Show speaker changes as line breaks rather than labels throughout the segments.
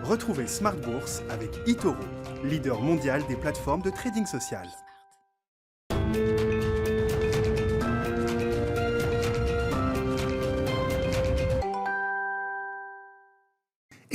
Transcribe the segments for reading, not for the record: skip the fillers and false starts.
Retrouvez Smart Bourse avec eToro, leader mondial des plateformes de trading social.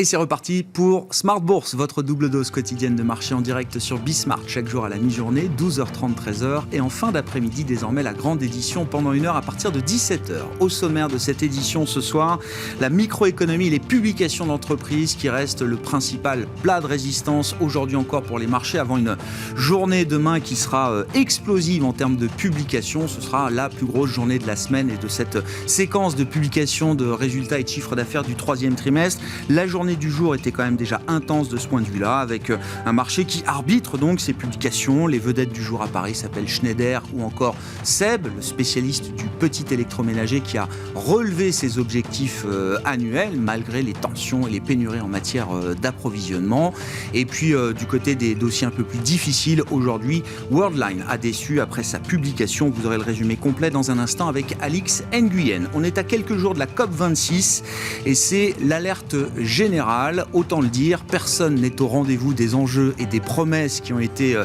Et c'est reparti pour Smart Bourse, votre double dose quotidienne de marché en direct sur Bismart, chaque jour à la mi-journée, 12h30, 13h, et en fin d'après-midi, désormais la grande édition pendant 1 heure à partir de 17h. Au sommaire de cette édition ce soir, la microéconomie et les publications d'entreprises qui restent le principal plat de résistance aujourd'hui encore pour les marchés avant une journée demain qui sera explosive en termes de publications. Ce sera la plus grosse journée de la semaine et de cette séquence de publications de résultats et de chiffres d'affaires du troisième trimestre. La journée du jour était quand même déjà intense de ce point de vue-là, avec un marché qui arbitre donc ses publications. Les vedettes du jour à Paris s'appellent Schneider ou encore Seb, le spécialiste du petit électroménager qui a relevé ses objectifs annuels malgré les tensions et les pénuries en matière d'approvisionnement. Et puis du côté des dossiers un peu plus difficiles, aujourd'hui, Worldline a déçu après sa publication. Vous aurez le résumé complet dans un instant avec Alix Nguyen. On est à quelques jours de la COP26 et c'est l'alerte générale. Autant le dire, personne n'est au rendez-vous des enjeux et des promesses qui ont été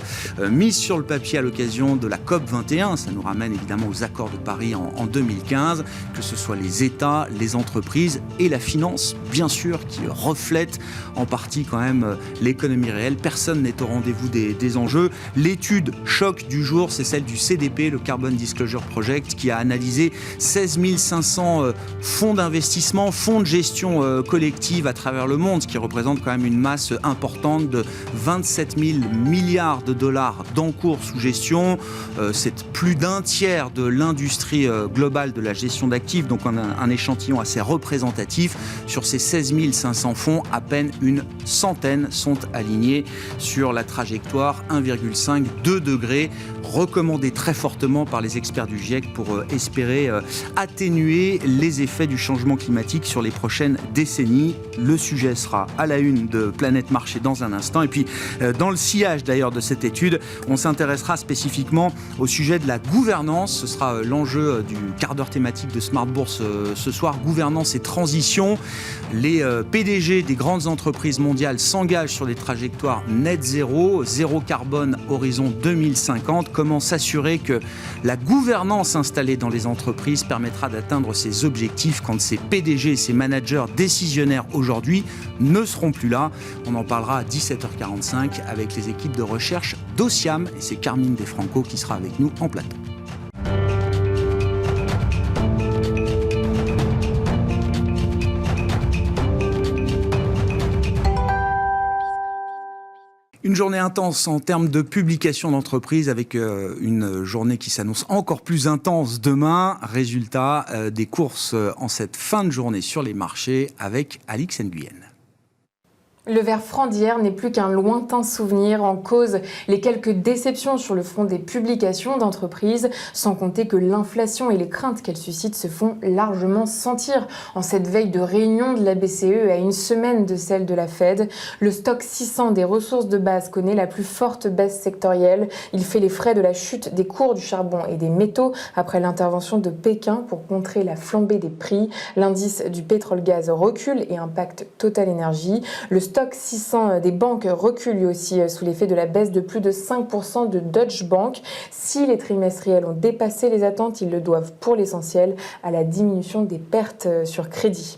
mises sur le papier à l'occasion de la COP21. Ça nous ramène évidemment aux accords de Paris en 2015, que ce soit les États, les entreprises et la finance, bien sûr, qui reflètent en partie quand même l'économie réelle. Personne n'est au rendez-vous des enjeux. L'étude choc du jour, c'est celle du CDP, le Carbon Disclosure Project, qui a analysé 16 500 fonds d'investissement, fonds de gestion collective à travers le monde, ce qui représente quand même une masse importante de 27 000 milliards de dollars d'encours sous gestion. C'est plus d'un tiers de l'industrie globale de la gestion d'actifs, donc on a un échantillon assez représentatif. Sur ces 16 500 fonds, à peine une centaine sont alignés sur la trajectoire 1,5-2 degrés, recommandée très fortement par les experts du GIEC pour espérer atténuer les effets du changement climatique sur les prochaines décennies. Le sujet sera à la une de Planète Marché dans un instant. Et puis, dans le sillage d'ailleurs de cette étude, on s'intéressera spécifiquement au sujet de la gouvernance. Ce sera l'enjeu du quart d'heure thématique de Smart Bourse ce soir. Gouvernance et transition. Les PDG des grandes entreprises mondiales s'engagent sur des trajectoires net zéro, zéro carbone horizon 2050. Comment s'assurer que la gouvernance installée dans les entreprises permettra d'atteindre ces objectifs quand ces PDG et ces managers décisionnaires aujourd'hui ne seront plus là. On en parlera à 17h45 avec les équipes de recherche d'Ociam et c'est Carmine Defranco qui sera avec nous en plateau. Une journée intense en termes de publication d'entreprise avec une journée qui s'annonce encore plus intense demain. Résultat des courses en cette fin de journée sur les marchés avec Alix Nguyen.
Le vert franc d'hier n'est plus qu'un lointain souvenir, en cause les quelques déceptions sur le front des publications d'entreprises, sans compter que l'inflation et les craintes qu'elle suscite se font largement sentir. En cette veille de réunion de la BCE à une semaine de celle de la Fed, le stock 600 des ressources de base connaît la plus forte baisse sectorielle. Il fait les frais de la chute des cours du charbon et des métaux après l'intervention de Pékin pour contrer la flambée des prix. L'indice du pétrole-gaz recule et impacte Total Energy. Le stock 600 des banques recule lui aussi sous l'effet de la baisse de plus de 5% de Deutsche Bank. Si les trimestriels ont dépassé les attentes, ils le doivent pour l'essentiel à la diminution des pertes sur crédit.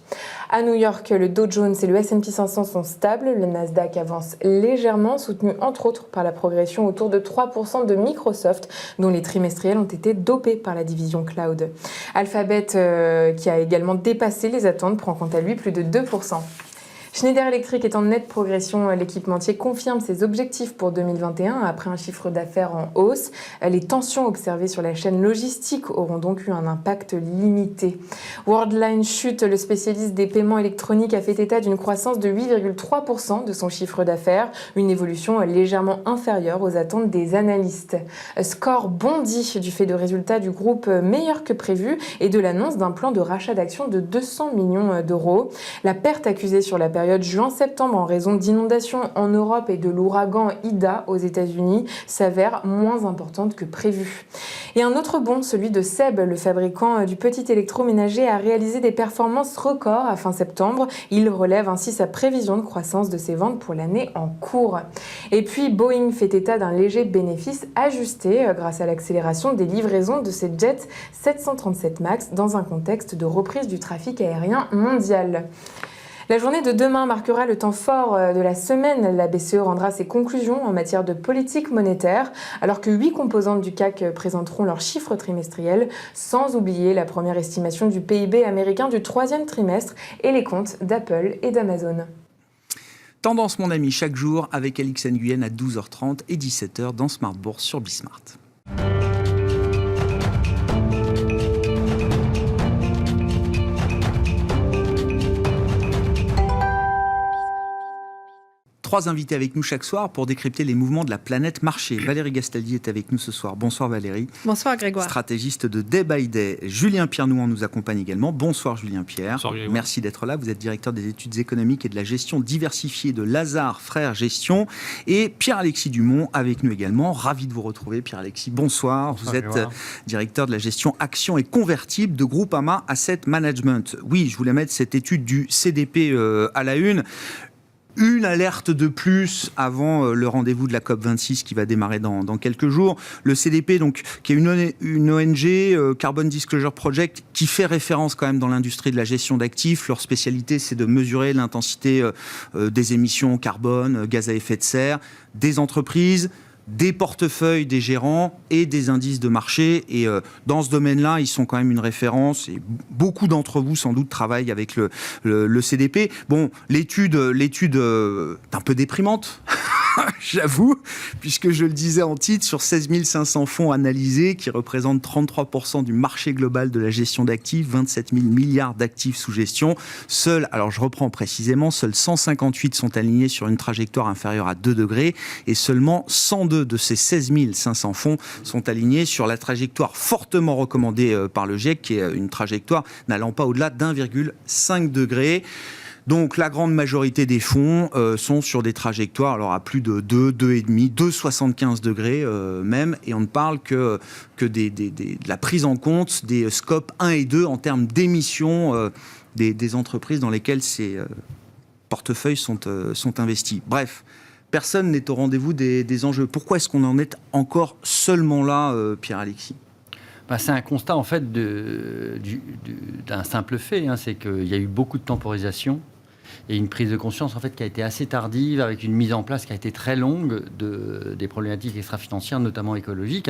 À New York, le Dow Jones et le S&P 500 sont stables. Le Nasdaq avance légèrement, soutenu entre autres par la progression autour de 3% de Microsoft, dont les trimestriels ont été dopés par la division cloud. Alphabet, qui a également dépassé les attentes, prend quant à lui plus de 2%. Schneider Electric est en nette progression. L'équipementier confirme ses objectifs pour 2021 après un chiffre d'affaires en hausse. Les tensions observées sur la chaîne logistique auront donc eu un impact limité. Worldline chute. Le spécialiste des paiements électroniques a fait état d'une croissance de 8,3% de son chiffre d'affaires, une évolution légèrement inférieure aux attentes des analystes. Score bondit du fait de résultats du groupe meilleurs que prévu et de l'annonce d'un plan de rachat d'actions de 200 millions d'euros. La perte accusée sur la période période juin-septembre en raison d'inondations en Europe et de l'ouragan Ida aux États-Unis s'avère moins importante que prévu. Et un autre bond, celui de Seb, le fabricant du petit électroménager, a réalisé des performances records à fin septembre. Il relève ainsi sa prévision de croissance de ses ventes pour l'année en cours. Et puis Boeing fait état d'un léger bénéfice ajusté grâce à l'accélération des livraisons de ses jets 737 MAX dans un contexte de reprise du trafic aérien mondial. La journée de demain marquera le temps fort de la semaine. La BCE rendra ses conclusions en matière de politique monétaire, alors que 8 composantes du CAC présenteront leurs chiffres trimestriels, sans oublier la première estimation du PIB américain du 3e trimestre et les comptes d'Apple et d'Amazon.
Tendance, mon ami, chaque jour avec Alix Nguyen à 12h30 et 17h dans Smart Bourse sur Bismart. Trois invités avec nous chaque soir pour décrypter les mouvements de la planète marché. Valérie Gastaldi est avec nous ce soir. Bonsoir Valérie.
Bonsoir Grégoire.
Stratégiste de Day by Day. Julien Pierre-Nouan nous accompagne également. Bonsoir Julien Pierre.
Bonsoir Grégoire.
Merci d'être là. Vous êtes directeur des études économiques et de la gestion diversifiée de Lazare Frères Gestion. Et Pierre-Alexis Dumont avec nous également. Ravi de vous retrouver Pierre-Alexis. Bonsoir. Vous êtes directeur de la gestion actions et convertibles de Groupama Asset Management. Oui, je voulais mettre cette étude du CDP à la une. Une alerte de plus avant le rendez-vous de la COP26 qui va démarrer dans quelques jours. Le CDP, donc, qui est une ONG, Carbon Disclosure Project, qui fait référence quand même dans l'industrie de la gestion d'actifs. Leur spécialité, c'est de mesurer l'intensité des émissions carbone, gaz à effet de serre, des entreprises, des portefeuilles des gérants et des indices de marché. Et dans ce domaine-là, ils sont quand même une référence. Et beaucoup d'entre vous, sans doute, travaillent avec le CDP. Bon, l'étude est un peu déprimante. J'avoue, puisque je le disais en titre, sur 16 500 fonds analysés qui représentent 33% du marché global de la gestion d'actifs, 27 000 milliards d'actifs sous gestion. Alors je reprends précisément, seuls 158 sont alignés sur une trajectoire inférieure à 2 degrés et seulement 102 de ces 16 500 fonds sont alignés sur la trajectoire fortement recommandée par le GIEC, qui est une trajectoire n'allant pas au-delà d'1,5 degré. Donc la grande majorité des fonds sont sur des trajectoires alors à plus de 2, 2,5, 2,75 degrés même, et on ne parle que de la prise en compte des scopes 1 et 2 en termes d'émissions des entreprises dans lesquelles ces portefeuilles sont investis. Bref, personne n'est au rendez-vous des enjeux. Pourquoi est-ce qu'on en est encore seulement là, Pierre-Alexis ?
C'est un constat en fait d'un simple fait, c'est qu'il y a eu beaucoup de temporisation et une prise de conscience en fait qui a été assez tardive, avec une mise en place qui a été très longue des problématiques extra-financières, notamment écologiques.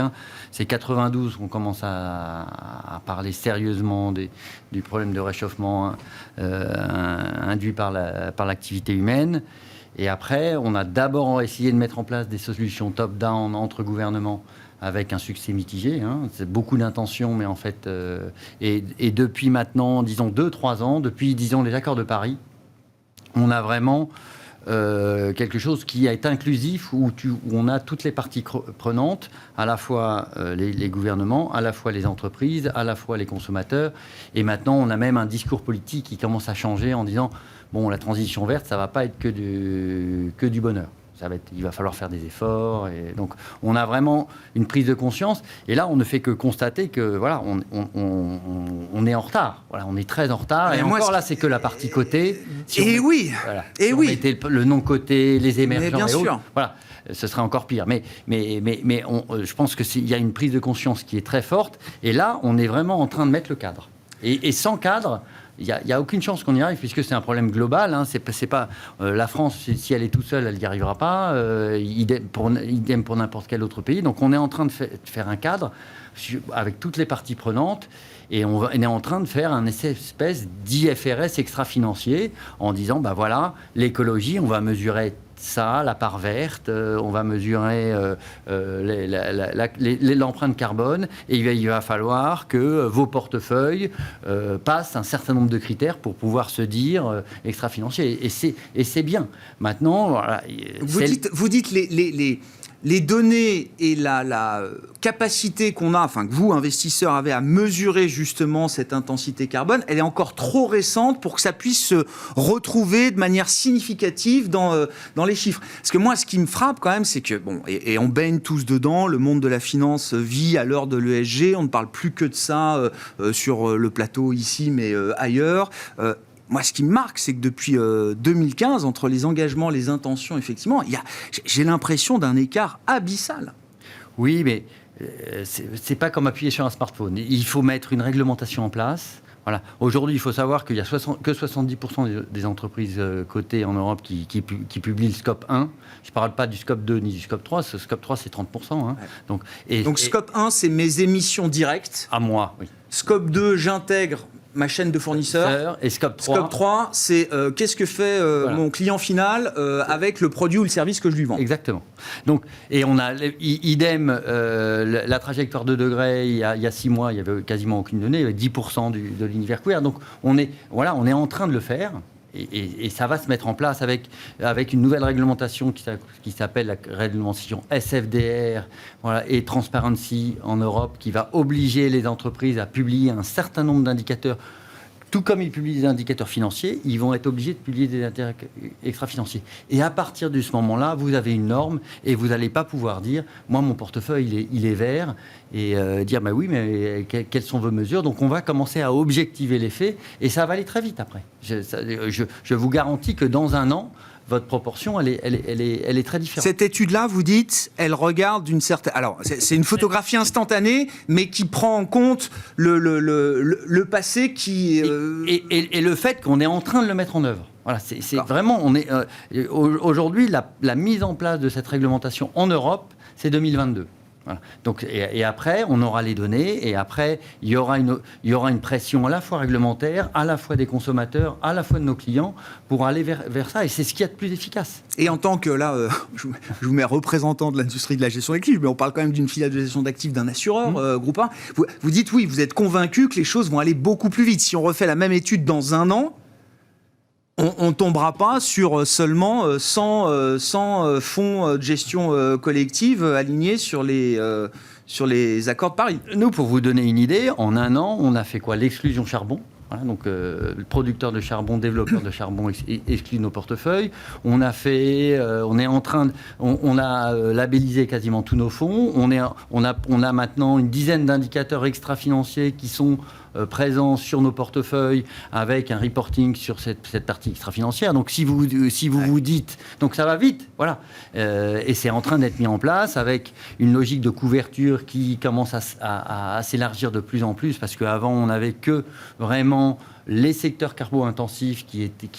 C'est 92 qu'on commence à parler sérieusement du problème de réchauffement induit par l'activité humaine. Et après, on a d'abord essayé de mettre en place des solutions top-down entre gouvernements, avec un succès mitigé. C'est beaucoup d'intentions, mais en fait... Et depuis maintenant, disons 2-3 ans, depuis, disons, les accords de Paris, on a vraiment quelque chose qui est inclusif, où on a toutes les parties prenantes, à la fois les gouvernements, à la fois les entreprises, à la fois les consommateurs. Et maintenant, on a même un discours politique qui commence à changer en disant, bon, la transition verte, ça ne va pas être que du bonheur. Il va falloir faire des efforts. Et donc, on a vraiment une prise de conscience. Et là, on ne fait que constater que, voilà, on est en retard. Voilà, on est très en retard. Et encore là, c'est que la partie cotée.
On
mettait le non coté, les émergents
bien
et autres,
sûr.
voilà, ce serait encore pire. Mais je pense qu'il y a une prise de conscience qui est très forte. Et là, on est vraiment en train de mettre le cadre. Et sans cadre... Il n'y a aucune chance qu'on y arrive, puisque c'est un problème global. C'est pas la France, si elle est toute seule, elle n'y arrivera pas. Idem pour n'importe quel autre pays. Donc on est en train de faire un cadre avec toutes les parties prenantes, et on est en train de faire un espèce d'IFRS extra-financier en disant, voilà, l'écologie, on va mesurer ça, la part verte, on va mesurer l'empreinte carbone, et il va falloir que vos portefeuilles passent un certain nombre de critères pour pouvoir se dire extra-financier. Et c'est bien. Maintenant, voilà,
vous dites les données et la capacité qu'on a, enfin que vous, investisseurs, avez à mesurer justement cette intensité carbone, elle est encore trop récente pour que ça puisse se retrouver de manière significative dans les chiffres. Parce que moi, ce qui me frappe quand même, c'est que, bon, et on baigne tous dedans, le monde de la finance vit à l'heure de l'ESG, on ne parle plus que de ça sur le plateau ici, mais ailleurs. Moi, ce qui me marque, c'est que depuis 2015, entre les engagements, les intentions, effectivement, j'ai l'impression d'un écart abyssal.
Oui, mais c'est pas comme appuyer sur un smartphone. Il faut mettre une réglementation en place. Voilà. Aujourd'hui, il faut savoir qu'il y a que 70% des entreprises cotées en Europe qui publient le scope 1. Je ne parle pas du scope 2 ni du scope 3. Ce scope 3, c'est 30%. Hein.
Ouais. Donc, scope 1, c'est mes émissions directes.
À moi, oui.
Scope 2, j'intègre ma chaîne de fournisseurs.
Et scope 3.
Scope 3, c'est qu'est-ce que fait mon client final avec le produit ou le service que je lui vends.
Exactement. Donc, et on a idem la trajectoire de degrés. Il y a 6 mois, il n'y avait quasiment aucune donnée. Il y avait 10% de l'univers couvert. Donc, on est en train de le faire. Et ça va se mettre en place avec une nouvelle réglementation qui s'appelle la réglementation SFDR et Transparency en Europe, qui va obliger les entreprises à publier un certain nombre d'indicateurs. Tout comme ils publient des indicateurs financiers, ils vont être obligés de publier des indicateurs extra-financiers. Et à partir de ce moment-là, vous avez une norme et vous n'allez pas pouvoir dire « moi, mon portefeuille, il est vert » et dire bah « oui, mais quelles sont vos mesures ?» Donc, on va commencer à objectiver les faits et ça va aller très vite après. Je vous garantis que dans un an, votre proportion, elle est très différente.
Cette étude-là, vous dites, elle regarde d'une certaine... Alors, c'est une photographie instantanée, mais qui prend en compte le passé qui...
Et le fait qu'on est en train de le mettre en œuvre. Voilà, c'est vraiment... Aujourd'hui, la mise en place de cette réglementation en Europe, c'est 2022. Voilà. Donc, et après, on aura les données, et après, il y aura une pression à la fois réglementaire, à la fois des consommateurs, à la fois de nos clients, pour aller vers ça, et c'est ce qu'il y a de plus efficace.
Et en tant que, là, je vous mets représentant de l'industrie de la gestion d'actifs, mais on parle quand même d'une filiale de gestion d'actifs d'un assureur, groupe 1, vous dites oui, vous êtes convaincu que les choses vont aller beaucoup plus vite. Si on refait la même étude dans un an, on ne tombera pas sur seulement 100 fonds de gestion collective alignés sur les accords de Paris.
Nous, pour vous donner une idée, en un an, on a fait quoi? L'exclusion charbon. Voilà, donc, le producteur de charbon, développeur de charbon exclut nos portefeuilles. On a labellisé quasiment tous nos fonds. On a maintenant une dizaine d'indicateurs extra-financiers qui sont présents sur nos portefeuilles avec un reporting sur cette partie extra-financière. Donc, si vous vous dites... Donc, ça va vite, voilà. Et c'est en train d'être mis en place avec une logique de couverture qui commence à s'élargir de plus en plus, parce qu'avant, on n'avait que vraiment les secteurs carbo-intensifs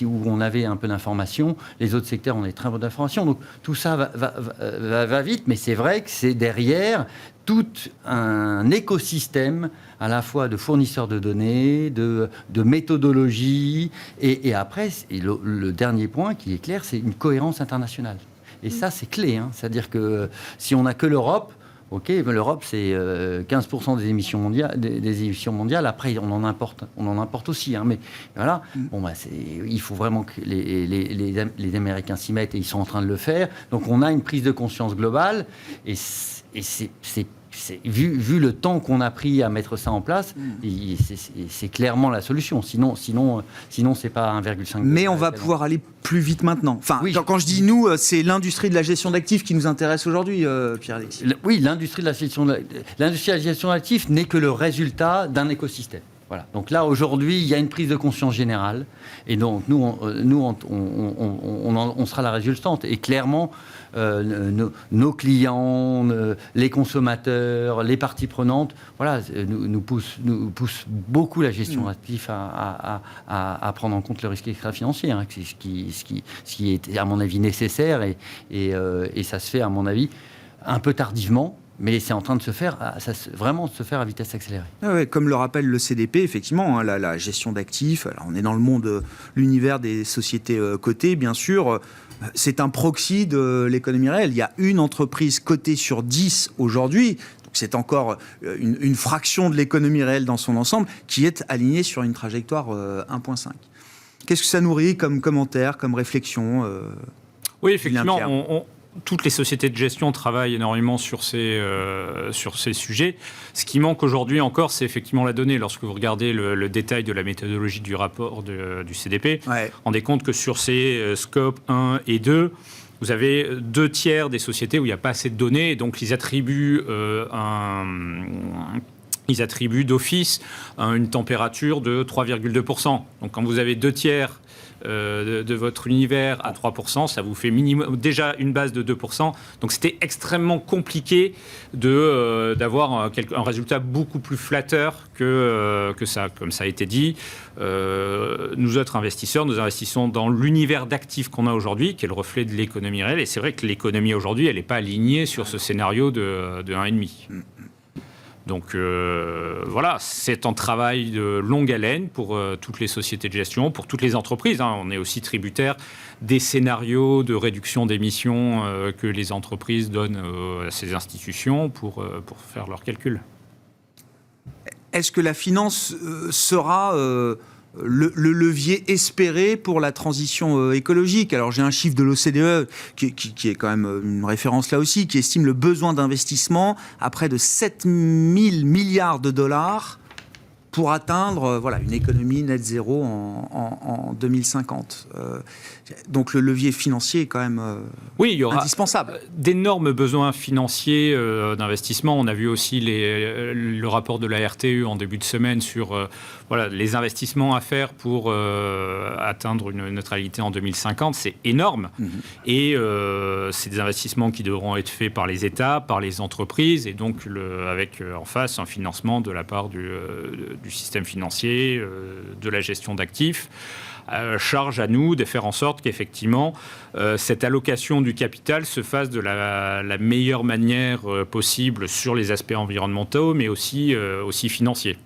où on avait un peu d'informations. Les autres secteurs, on a très peu d'informations. Donc, tout ça va vite, mais c'est vrai que c'est derrière tout un écosystème à la fois de fournisseurs de données, de méthodologie, et après, le dernier point qui est clair, c'est une cohérence internationale. Et ça, c'est clé. Hein. C'est-à-dire que si on n'a que l'Europe, ok, l'Europe, c'est 15% des émissions mondiales. Après, on en importe aussi. Hein, mais voilà, il faut vraiment que les Américains s'y mettent, et ils sont en train de le faire. Donc, on a une prise de conscience globale, et vu le temps qu'on a pris à mettre ça en place, c'est clairement la solution. Sinon c'est pas 1,5.
Mais on va pouvoir aller plus vite maintenant. Enfin, oui. Quand je dis nous, c'est l'industrie de la gestion d'actifs qui nous intéresse aujourd'hui, Pierre-Alexis.
Oui, l'industrie de la gestion d'actifs n'est que le résultat d'un écosystème. Voilà. Donc là, aujourd'hui, il y a une prise de conscience générale, et donc nous, on sera la résultante. Et clairement, nos clients, les consommateurs, les parties prenantes, voilà, nous poussent beaucoup la gestion d'actifs à prendre en compte le risque extra-financier, hein, ce qui est, à mon avis, nécessaire, et ça se fait, à mon avis, un peu tardivement. Mais c'est en train de se faire, vraiment de se faire à vitesse accélérée.
Ouais, comme le rappelle le CDP, effectivement, hein, la gestion d'actifs, alors on est dans le monde, l'univers des sociétés cotées, bien sûr, c'est un proxy de l'économie réelle. Il y a une entreprise cotée sur 10 aujourd'hui, donc c'est encore une fraction de l'économie réelle dans son ensemble, qui est alignée sur une trajectoire 1,5. Qu'est-ce que ça nourrit comme commentaire, comme réflexion
Oui, effectivement, toutes les sociétés de gestion travaillent énormément sur ces sujets. Ce qui manque aujourd'hui encore, c'est effectivement la donnée. Lorsque vous regardez le détail de la méthodologie du rapport du CDP, vous vous rendez compte que sur ces scopes 1 et 2, vous avez 2/3 des sociétés où il n'y a pas assez de données, et donc ils attribuent d'office une température de 3,2%. Donc quand vous avez 2/3 de votre univers à 3%, ça vous fait minimum, déjà une base de 2%. Donc c'était extrêmement compliqué d'avoir un résultat beaucoup plus flatteur que ça. Comme ça a été dit, nous autres investisseurs, nous investissons dans l'univers d'actifs qu'on a aujourd'hui, qui est le reflet de l'économie réelle. Et c'est vrai que l'économie aujourd'hui, elle n'est pas alignée sur ce scénario de 1,5. Donc voilà, c'est un travail de longue haleine pour toutes les sociétés de gestion, pour toutes les entreprises. On est aussi tributaire des scénarios de réduction d'émissions que les entreprises donnent à ces institutions pour faire leurs calculs.
Est-ce que la finance sera le levier espéré pour la transition écologique? Alors j'ai un chiffre de l'OCDE qui est quand même une référence là aussi, qui estime le besoin d'investissement à près de 7 000 milliards de dollars pour atteindre une économie net zéro en 2050. Donc le levier financier est quand même
il y aura
indispensable.
D'énormes besoins financiers d'investissement. On a vu aussi le rapport de la RTE en début de semaine sur les investissements à faire pour atteindre une neutralité en 2050. C'est énorme. Et c'est des investissements qui devront être faits par les États, par les entreprises, et donc avec en face un financement de la part du système financier, de la gestion d'actifs. Charge à nous de faire en sorte qu'effectivement cette allocation du capital se fasse de la meilleure manière possible sur les aspects environnementaux, mais aussi financiers.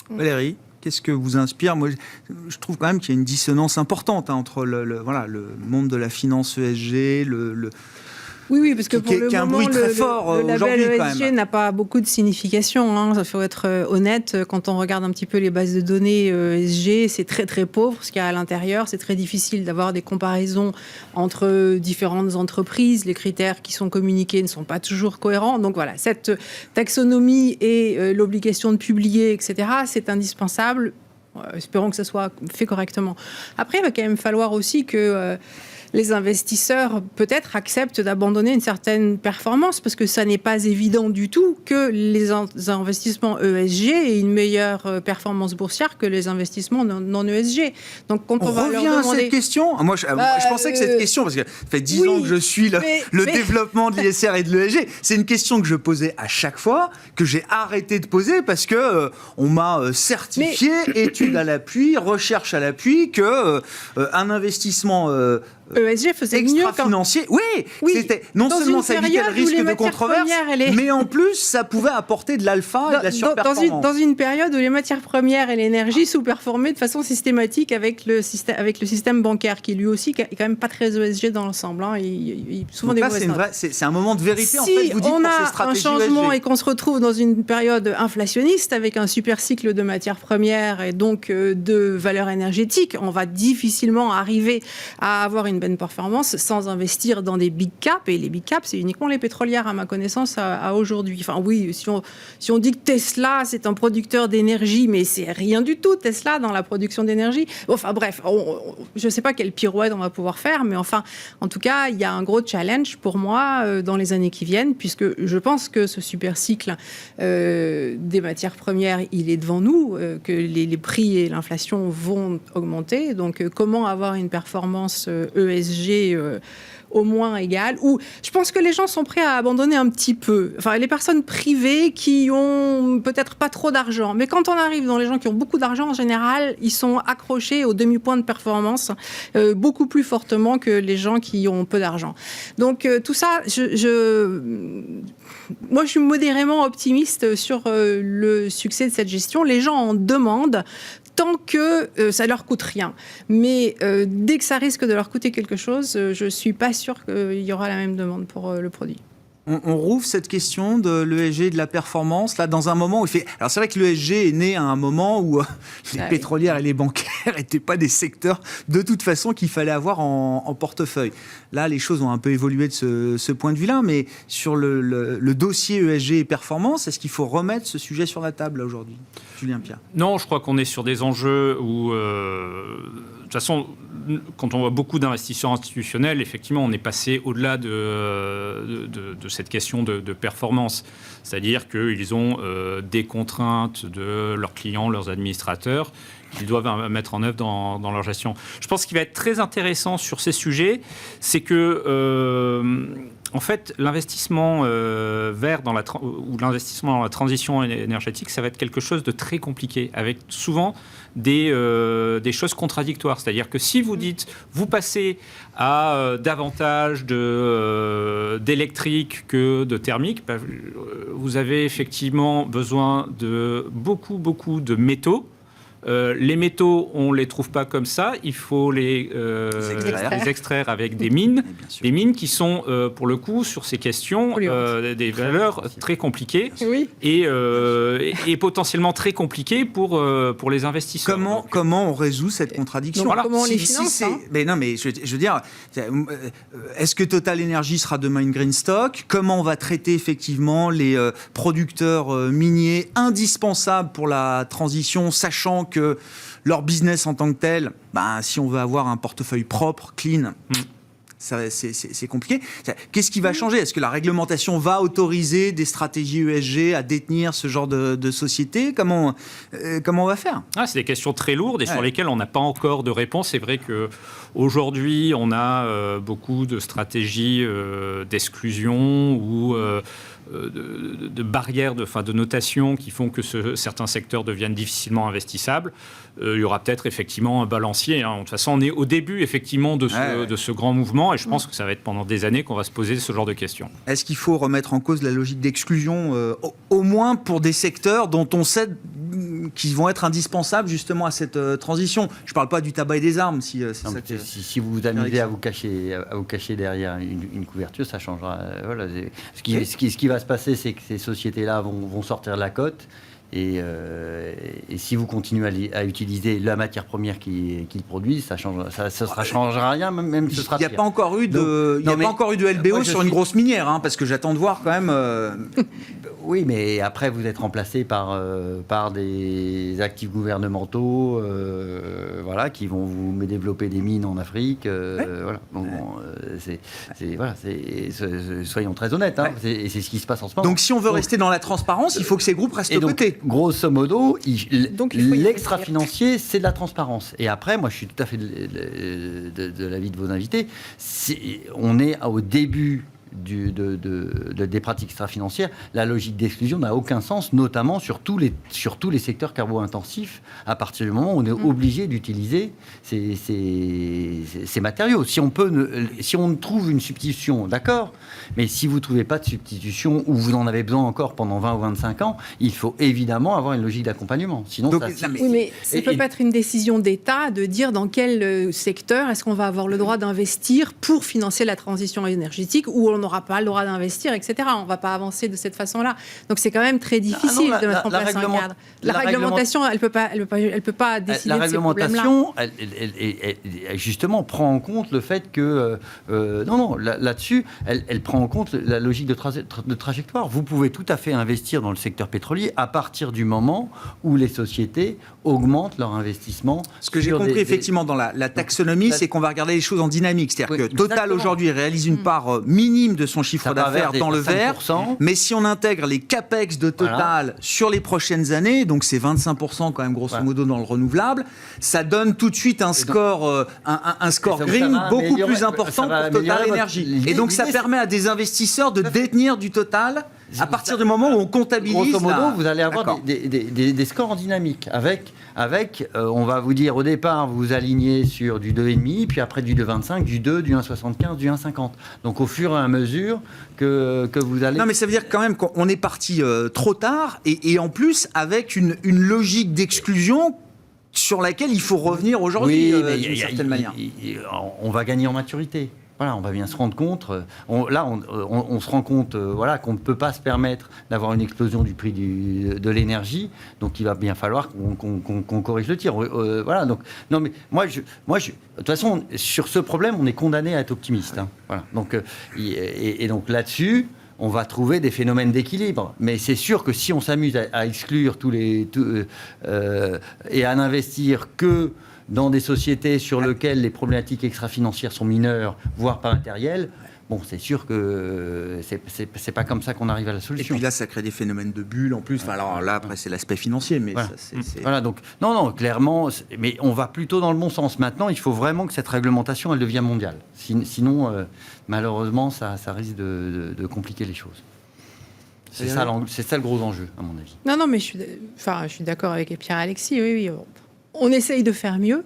Valérie, qu'est-ce que vous inspire? Moi, je trouve quand même qu'il y a une dissonance importante entre le monde de la finance ESG,
Oui, parce que pour le moment, le label ESG n'a pas beaucoup de signification. Ça faut être honnête. Quand on regarde un petit peu les bases de données ESG, c'est très très pauvre ce qu'il y a à l'intérieur. C'est très difficile d'avoir des comparaisons entre différentes entreprises. Les critères qui sont communiqués ne sont pas toujours cohérents. Donc voilà, cette taxonomie et l'obligation de publier, etc., c'est indispensable. Espérons que ça soit fait correctement. Après, il va quand même falloir aussi que les investisseurs peut-être acceptent d'abandonner une certaine performance, parce que ça n'est pas évident du tout que les investissements ESG aient une meilleure performance boursière que les investissements non ESG. Donc quand on va leur demander...
à cette question. Moi, je pensais que cette question, parce que ça fait 10 ans que je suis le développement de l'ISR et de l'ESG, c'est une question que je posais à chaque fois, que j'ai arrêté de poser parce que on m'a certifié, études à l'appui, recherche à l'appui, que un investissement
ESG faisait mieux
extra-financier. Oui, c'était non seulement ça évitait le risque de controverse, mais en plus ça pouvait apporter de l'alpha et de la surperformance.
Dans une période où les matières premières et l'énergie sous-performaient de façon systématique avec le système bancaire, qui lui aussi est quand même pas très ESG dans l'ensemble. Souvent
donc
des
là, c'est un moment de vérité.
Si
en fait, vous dites,
on
pour ces
a
stratégies
un changement
ESG.
et qu'on se retrouve dans une période inflationniste avec un super cycle de matières premières et donc de valeurs énergétiques, on va difficilement arriver à avoir une bonne performance sans investir dans des big caps. Et les big caps, c'est uniquement les pétrolières, à ma connaissance, à aujourd'hui. Enfin oui, si on dit que Tesla, c'est un producteur d'énergie, mais c'est rien du tout, Tesla, dans la production d'énergie. Enfin bref, je ne sais pas quelle pirouette on va pouvoir faire, mais enfin, en tout cas, il y a un gros challenge pour moi dans les années qui viennent, puisque je pense que ce super cycle des matières premières, il est devant nous, que les prix et l'inflation vont augmenter. Donc, comment avoir une performance ESG au moins égale, ou je pense que les gens sont prêts à abandonner un petit peu. Enfin, les personnes privées qui ont peut-être pas trop d'argent, mais quand on arrive dans les gens qui ont beaucoup d'argent, en général, ils sont accrochés au demi-point de performance beaucoup plus fortement que les gens qui ont peu d'argent. Donc, tout ça, moi, je suis modérément optimiste sur le succès de cette gestion. Les gens en demandent tant que ça leur coûte rien. Mais dès que ça risque de leur coûter quelque chose, je suis pas sûre qu'il y aura la même demande pour le produit.
On rouvre cette question de l'ESG et de la performance, là, dans un moment où il fait... Alors, c'est vrai que l'ESG est né à un moment où les pétrolières et les bancaires n'étaient pas des secteurs, de toute façon, qu'il fallait avoir en portefeuille. Là, les choses ont un peu évolué de ce point de vue-là, mais sur le dossier ESG et performance, est-ce qu'il faut remettre ce sujet sur la table, là, aujourd'hui ? Julien Piat.
Non, je crois qu'on est sur des enjeux où... de toute façon, quand on voit beaucoup d'investisseurs institutionnels, effectivement, on est passé au-delà de cette question de performance. C'est-à-dire qu'ils ont des contraintes de leurs clients, leurs administrateurs, qu'ils doivent mettre en œuvre dans leur gestion. Je pense qu'il va être très intéressant sur ces sujets, c'est que... en fait, l'investissement vert ou l'investissement dans la transition énergétique, ça va être quelque chose de très compliqué, avec souvent des choses contradictoires. C'est-à-dire que si vous dites, vous passez à davantage d'électrique que de thermique, vous avez effectivement besoin de beaucoup de métaux. Les métaux, on ne les trouve pas comme ça. Il faut les extraire avec des mines. Des mines qui sont, pour le coup, sur ces questions, des valeurs très compliquées et potentiellement très compliquées pour les investisseurs.
Comment on résout cette contradiction ?
Comment on les finance
mais non, mais je veux dire, est-ce que Total Energy sera demain une green stock ? Comment on va traiter effectivement les producteurs miniers indispensables pour la transition, sachant que leur business en tant que tel, si on veut avoir un portefeuille propre, clean, c'est compliqué. Qu'est-ce qui va changer ? Est-ce que la réglementation va autoriser des stratégies ESG à détenir ce genre de société ? Comment on va faire ?
C'est des questions très lourdes et sur lesquelles on n'a pas encore de réponse. C'est vrai qu'aujourd'hui, on a beaucoup de stratégies d'exclusion ou... de barrières, de notation qui font que certains secteurs deviennent difficilement investissables. Il y aura peut-être effectivement un balancier. De toute façon, on est au début effectivement de ce grand mouvement et je pense que ça va être pendant des années qu'on va se poser ce genre de questions.
Est-ce qu'il faut remettre en cause la logique d'exclusion, au moins pour des secteurs dont on sait qu'ils vont être indispensables justement à cette transition ? Je ne parle pas du tabac et des armes. Si
vous vous amusez à vous cacher derrière une couverture, ça changera. Voilà. Ce qui va se passer, c'est que ces sociétés-là vont sortir de la cote. Et si vous continuez à utiliser la matière première qu'ils produisent, ça ne changera rien, même ce sera.
Il n'y a pas encore eu de LBO sur une grosse minière, parce que j'attends de voir quand même.
Oui, mais après vous êtes remplacé par des actifs gouvernementaux, qui vont vous développer des mines en Afrique. Soyons très honnêtes, et c'est ce qui se passe en ce moment.
Donc si on veut rester dans la transparence, il faut que ces groupes restent cotés.
Grosso modo, l'extra-financier, c'est de la transparence. Et après, moi, je suis tout à fait de l'avis de vos invités. On est au début des pratiques extra-financières. La logique d'exclusion n'a aucun sens, notamment sur tous les secteurs carbo-intensifs, à partir du moment où on est obligé d'utiliser ces matériaux. Si on trouve une substitution, d'accord, mais si vous ne trouvez pas de substitution ou vous en avez besoin encore pendant 20 ou 25 ans, il faut évidemment avoir une logique d'accompagnement. Sinon,
mais ça ne peut pas être une décision d'État de dire dans quel secteur est-ce qu'on va avoir le droit d'investir pour financer la transition énergétique ou on n'aura pas le droit d'investir, etc. On ne va pas avancer de cette façon-là. Donc c'est quand même très difficile de mettre en place un cadre. La réglementation, elle peut pas décider de ces problèmes-là.
La réglementation, elle justement prend en compte le fait que là-dessus, elle prend en compte la logique de trajectoire. Vous pouvez tout à fait investir dans le secteur pétrolier à partir du moment où les sociétés augmentent leur investissement.
Ce que j'ai compris effectivement dans la taxonomie, c'est qu'on va regarder les choses en dynamique. C'est-à-dire que Total aujourd'hui réalise une part minime de son chiffre d'affaires dans le vert, mais si on intègre les capex de Total sur les prochaines années, donc c'est 25% quand même grosso modo dans le renouvelable, ça donne tout de suite un score green beaucoup plus important pour Total Energy. Et donc ça permet à des investisseurs de détenir du Total à partir du moment où on comptabilise.
Grosso modo, vous allez avoir des scores en dynamique avec on va vous dire au départ, vous vous alignez sur du 2,5, puis après du 2,25, du 2, du 1,75, du 1,50. Donc au fur et à mesure que vous allez...
Non, mais ça veut dire quand même qu'on est parti trop tard et en plus avec une logique d'exclusion sur laquelle il faut revenir aujourd'hui d'une certaine manière.
On va gagner en maturité. Voilà, on va bien se rendre compte. On se rend compte voilà, qu'on ne peut pas se permettre d'avoir une explosion du prix de l'énergie. Donc, il va bien falloir qu'on corrige le tir. Voilà. Donc, non, mais moi, de toute façon, sur ce problème, on est condamné à être optimiste. Hein. Voilà. Donc, et donc là-dessus, on va trouver des phénomènes d'équilibre. Mais c'est sûr que si on s'amuse à exclure et à n'investir que dans des sociétés sur lesquelles les problématiques extra-financières sont mineures, voire pas matérielles, bon, c'est sûr que c'est pas comme ça qu'on arrive à la solution.
Et puis là, ça crée des phénomènes de bulles en plus. Enfin, alors là, après, c'est l'aspect financier, mais
voilà.
Ça,
Voilà, donc, non, clairement, mais on va plutôt dans le bon sens. Maintenant, il faut vraiment que cette réglementation, elle devienne mondiale. Sinon, malheureusement, ça risque de compliquer les choses. C'est ça le gros enjeu, à mon avis.
Non, mais je suis d'accord avec Pierre-Alexis, oui. On essaye de faire mieux.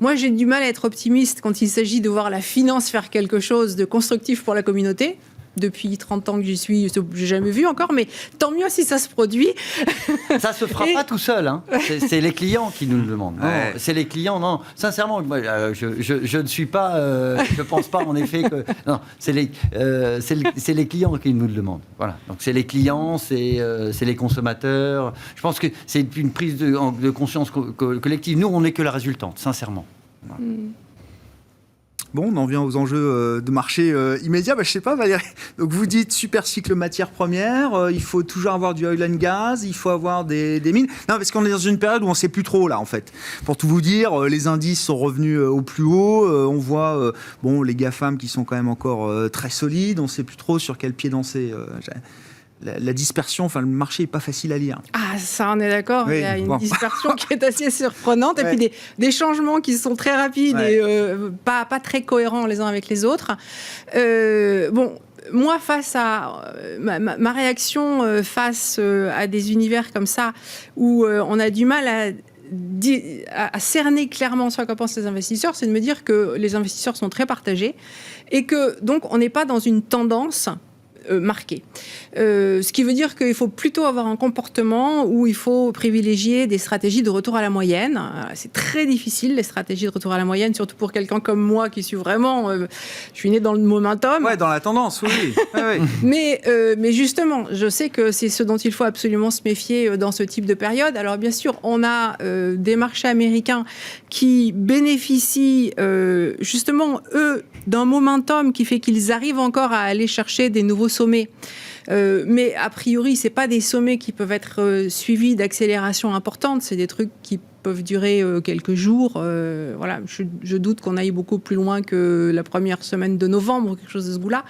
Moi, j'ai du mal à être optimiste quand il s'agit de voir la finance faire quelque chose de constructif pour la communauté. Depuis 30 ans que j'y suis, je n'ai jamais vu encore, mais tant mieux si ça se produit.
Ça ne se fera pas tout seul. Hein. C'est les clients qui nous le demandent. Non, c'est les clients. Non, sincèrement, moi, je ne suis pas... je ne pense pas, en effet, que... Non, c'est les clients qui nous le demandent. Voilà. Donc, c'est les clients, c'est les consommateurs. Je pense que c'est une prise de conscience collective. Nous, on n'est que la résultante, sincèrement. Voilà.
Bon, on en vient aux enjeux de marché immédiats. Je ne sais pas, Valérie. Donc, vous dites super cycle matières premières, il faut toujours avoir du oil and gas, il faut avoir des mines. Non, parce qu'on est dans une période où on ne sait plus trop, là, en fait. Pour tout vous dire, les indices sont revenus au plus haut. On voit les GAFAM qui sont quand même encore très solides. On ne sait plus trop sur quel pied danser. La dispersion, le marché n'est pas facile à lire.
Ah, ça, on est d'accord.
Oui,
il y a une dispersion qui est assez surprenante. Et puis des changements qui sont très rapides et pas très cohérents les uns avec les autres. Moi, face à ma réaction face à des univers comme ça, où on a du mal à cerner clairement ce qu'en pensent les investisseurs, c'est de me dire que les investisseurs sont très partagés et que donc on n'est pas dans une tendance marqué. Ce qui veut dire qu'il faut plutôt avoir un comportement où il faut privilégier des stratégies de retour à la moyenne. C'est très difficile, les stratégies de retour à la moyenne, surtout pour quelqu'un comme moi qui suis vraiment... je suis né dans le momentum.
Ouais, dans la tendance, oui.
Mais justement, je sais que c'est ce dont il faut absolument se méfier dans ce type de période. Alors bien sûr, on a des marchés américains qui bénéficient justement, eux, d'un momentum qui fait qu'ils arrivent encore à aller chercher des nouveaux sommets. Mais a priori, ce n'est pas des sommets qui peuvent être suivis d'accélération importante. C'est des trucs qui peuvent durer quelques jours. Voilà, je doute qu'on aille beaucoup plus loin que la première semaine de novembre ou quelque chose de ce goût-là,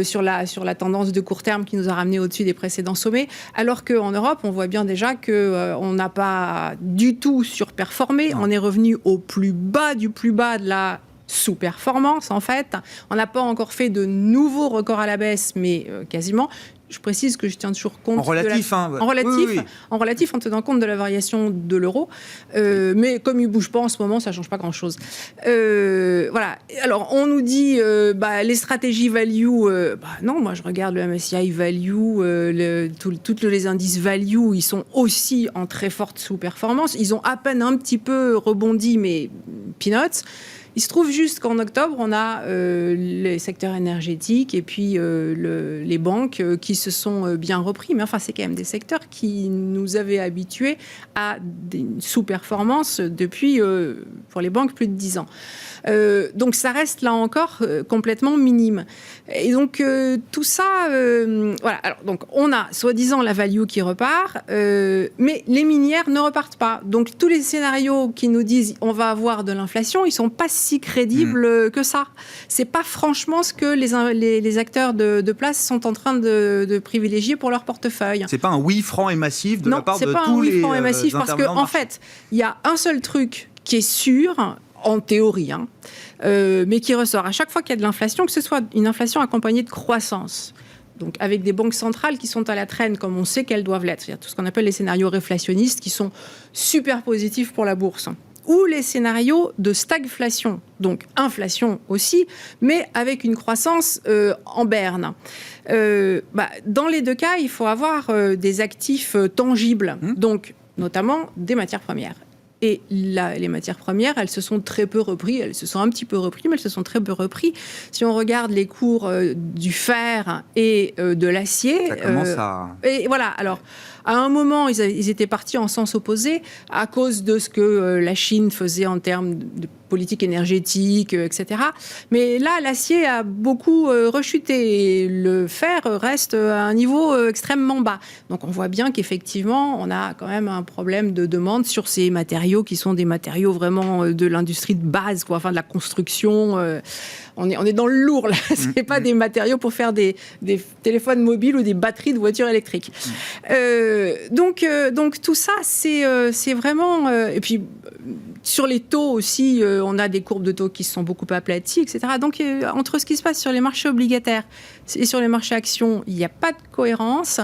sur la tendance de court terme qui nous a ramené au-dessus des précédents sommets. Alors qu'en Europe, on voit bien déjà qu'on n'a pas du tout surperformé. On est revenu au plus bas du plus bas de la sous-performance, en fait. On n'a pas encore fait de nouveaux records à la baisse, mais quasiment. Je précise que je tiens toujours compte...
En relatif,
en relatif, en tenant compte de la variation de l'euro. Mais comme il ne bouge pas en ce moment, ça ne change pas grand-chose. Voilà. Alors, on nous dit, les stratégies value... non, moi, je regarde le MSCI value, tous les indices value, ils sont aussi en très forte sous-performance. Ils ont à peine un petit peu rebondi, mais peanuts. Il se trouve juste qu'en octobre, on a les secteurs énergétiques et puis les banques qui se sont bien repris. Mais enfin, c'est quand même des secteurs qui nous avaient habitués à des sous-performances depuis, pour les banques, plus de 10 ans. Donc, ça reste là encore complètement minime. Et donc, tout ça... voilà. Alors, donc, on a, soi-disant, la value qui repart, mais les minières ne repartent pas. Donc, tous les scénarios qui nous disent on va avoir de l'inflation, ils ne sont pas si crédibles que ça. C'est pas franchement ce que les acteurs de place sont en train de privilégier pour leur portefeuille.
C'est pas un oui franc et massif de la part de tous les...
Non, c'est pas un oui franc et massif parce qu'en fait, il y a un seul truc qui est sûr, en théorie, mais qui ressort à chaque fois qu'il y a de l'inflation, que ce soit une inflation accompagnée de croissance. Donc, avec des banques centrales qui sont à la traîne, comme on sait qu'elles doivent l'être. C'est-à-dire tout ce qu'on appelle les scénarios réflationnistes qui sont super positifs pour la bourse. Ou les scénarios de stagflation, donc inflation aussi, mais avec une croissance en berne. Dans les deux cas, il faut avoir des actifs tangibles, donc notamment des matières premières. Et les matières premières, elles se sont très peu repris. Elles se sont un petit peu repris, mais elles se sont très peu repris. Si on regarde les cours du fer et de l'acier...
Ça commence à...
Et voilà, alors... À un moment, ils étaient partis en sens opposé à cause de ce que la Chine faisait en termes de politique énergétique, etc. Mais là, l'acier a beaucoup rechuté et le fer reste à un niveau extrêmement bas. Donc on voit bien qu'effectivement, on a quand même un problème de demande sur ces matériaux qui sont des matériaux vraiment de l'industrie de base, quoi, enfin de la construction. On est dans le lourd, là. C'est pas des matériaux pour faire des téléphones mobiles ou des batteries de voitures électriques. Donc tout ça, c'est vraiment... et puis, sur les taux aussi, on a des courbes de taux qui sont beaucoup aplaties, etc. Donc, entre ce qui se passe sur les marchés obligataires et sur les marchés actions, il n'y a pas de cohérence.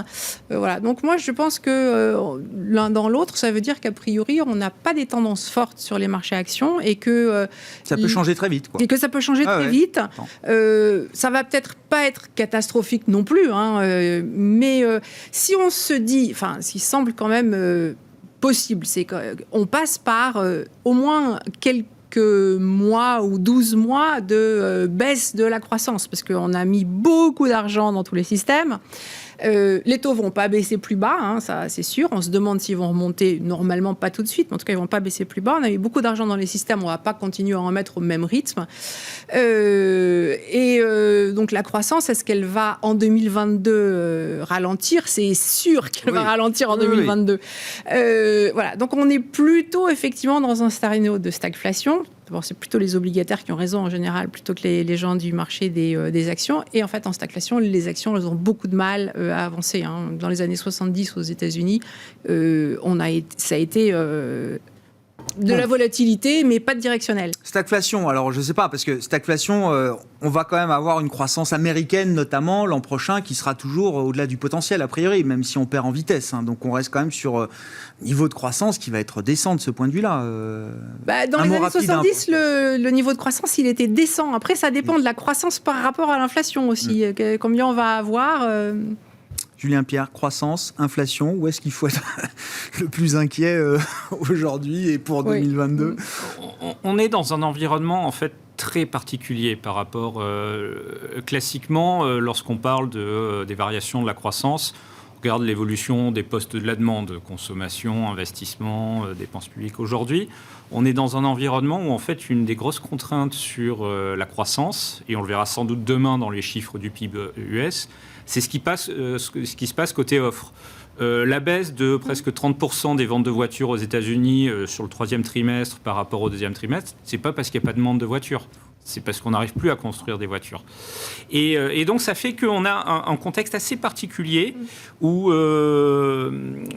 Voilà. Donc, moi, je pense que l'un dans l'autre, ça veut dire qu'a priori, on n'a pas des tendances fortes sur les marchés actions et que...
ça peut changer très vite, quoi.
Et que ça peut changer très vite. Ça va peut-être pas être catastrophique non plus, hein, mais si on se dit... Enfin, ce qui semble quand même... possible, c'est qu'on passe par au moins quelques mois ou 12 mois de baisse de la croissance, parce qu'on a mis beaucoup d'argent dans tous les systèmes. Les taux vont pas baisser plus bas, hein, ça c'est sûr. On se demande s'ils vont remonter, normalement pas tout de suite, mais en tout cas ils vont pas baisser plus bas. On a mis beaucoup d'argent dans les systèmes, on va pas continuer à en mettre au même rythme. Donc la croissance, est-ce qu'elle va en 2022 ralentir ? C'est sûr qu'elle va ralentir en 2022. Voilà, donc on est plutôt effectivement dans un scénario de stagflation. D'abord, c'est plutôt les obligataires qui ont raison en général, plutôt que les gens du marché des actions. Et en fait, en stagflation, les actions, elles ont beaucoup de mal à avancer. Hein. Dans les années 70 aux États-Unis, ça a été la volatilité, mais pas de directionnel.
Stagflation, alors je ne sais pas, parce que stagflation, on va quand même avoir une croissance américaine, notamment l'an prochain, qui sera toujours au-delà du potentiel, a priori, même si on perd en vitesse. Hein. Donc on reste quand même sur un niveau de croissance qui va être décent de ce point de vue-là.
Dans les années 70, le niveau de croissance, il était décent. Après, ça dépend de la croissance par rapport à l'inflation aussi. Combien on va avoir
Julien Pierre, croissance, inflation, où est-ce qu'il faut être le plus inquiet aujourd'hui et pour 2022 ?
On est dans un environnement en fait très particulier par rapport classiquement lorsqu'on parle des variations de la croissance. On regarde l'évolution des postes de la demande, consommation, investissement, dépenses publiques. Aujourd'hui, on est dans un environnement où en fait une des grosses contraintes sur la croissance, et on le verra sans doute demain dans les chiffres du PIB US, c'est ce qui se passe côté offre. La baisse de presque 30% des ventes de voitures aux États-Unis sur le troisième trimestre par rapport au deuxième trimestre, c'est pas parce qu'il n'y a pas de demande de voitures. C'est parce qu'on n'arrive plus à construire des voitures. Et donc, ça fait qu'on a un contexte assez particulier où,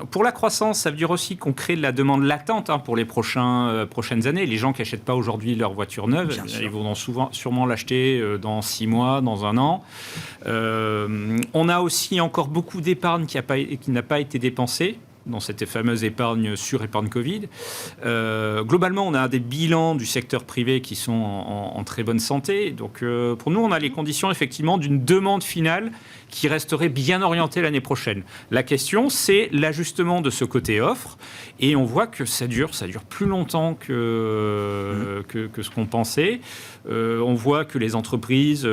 pour la croissance, ça veut dire aussi qu'on crée de la demande latente pour les prochaines années. Les gens qui n'achètent pas aujourd'hui leur voiture neuve, ils vont sûrement l'acheter dans 6 mois, dans 1 an. On a aussi encore beaucoup d'épargne qui n'a pas été dépensée dans cette fameuse surépargne Covid. Globalement, on a des bilans du secteur privé qui sont en très bonne santé. Donc, pour nous, on a les conditions, effectivement, d'une demande finale qui resterait bien orientée l'année prochaine. La question, c'est l'ajustement de ce côté offre. Et on voit que ça dure plus longtemps que ce qu'on pensait. On voit que les entreprises,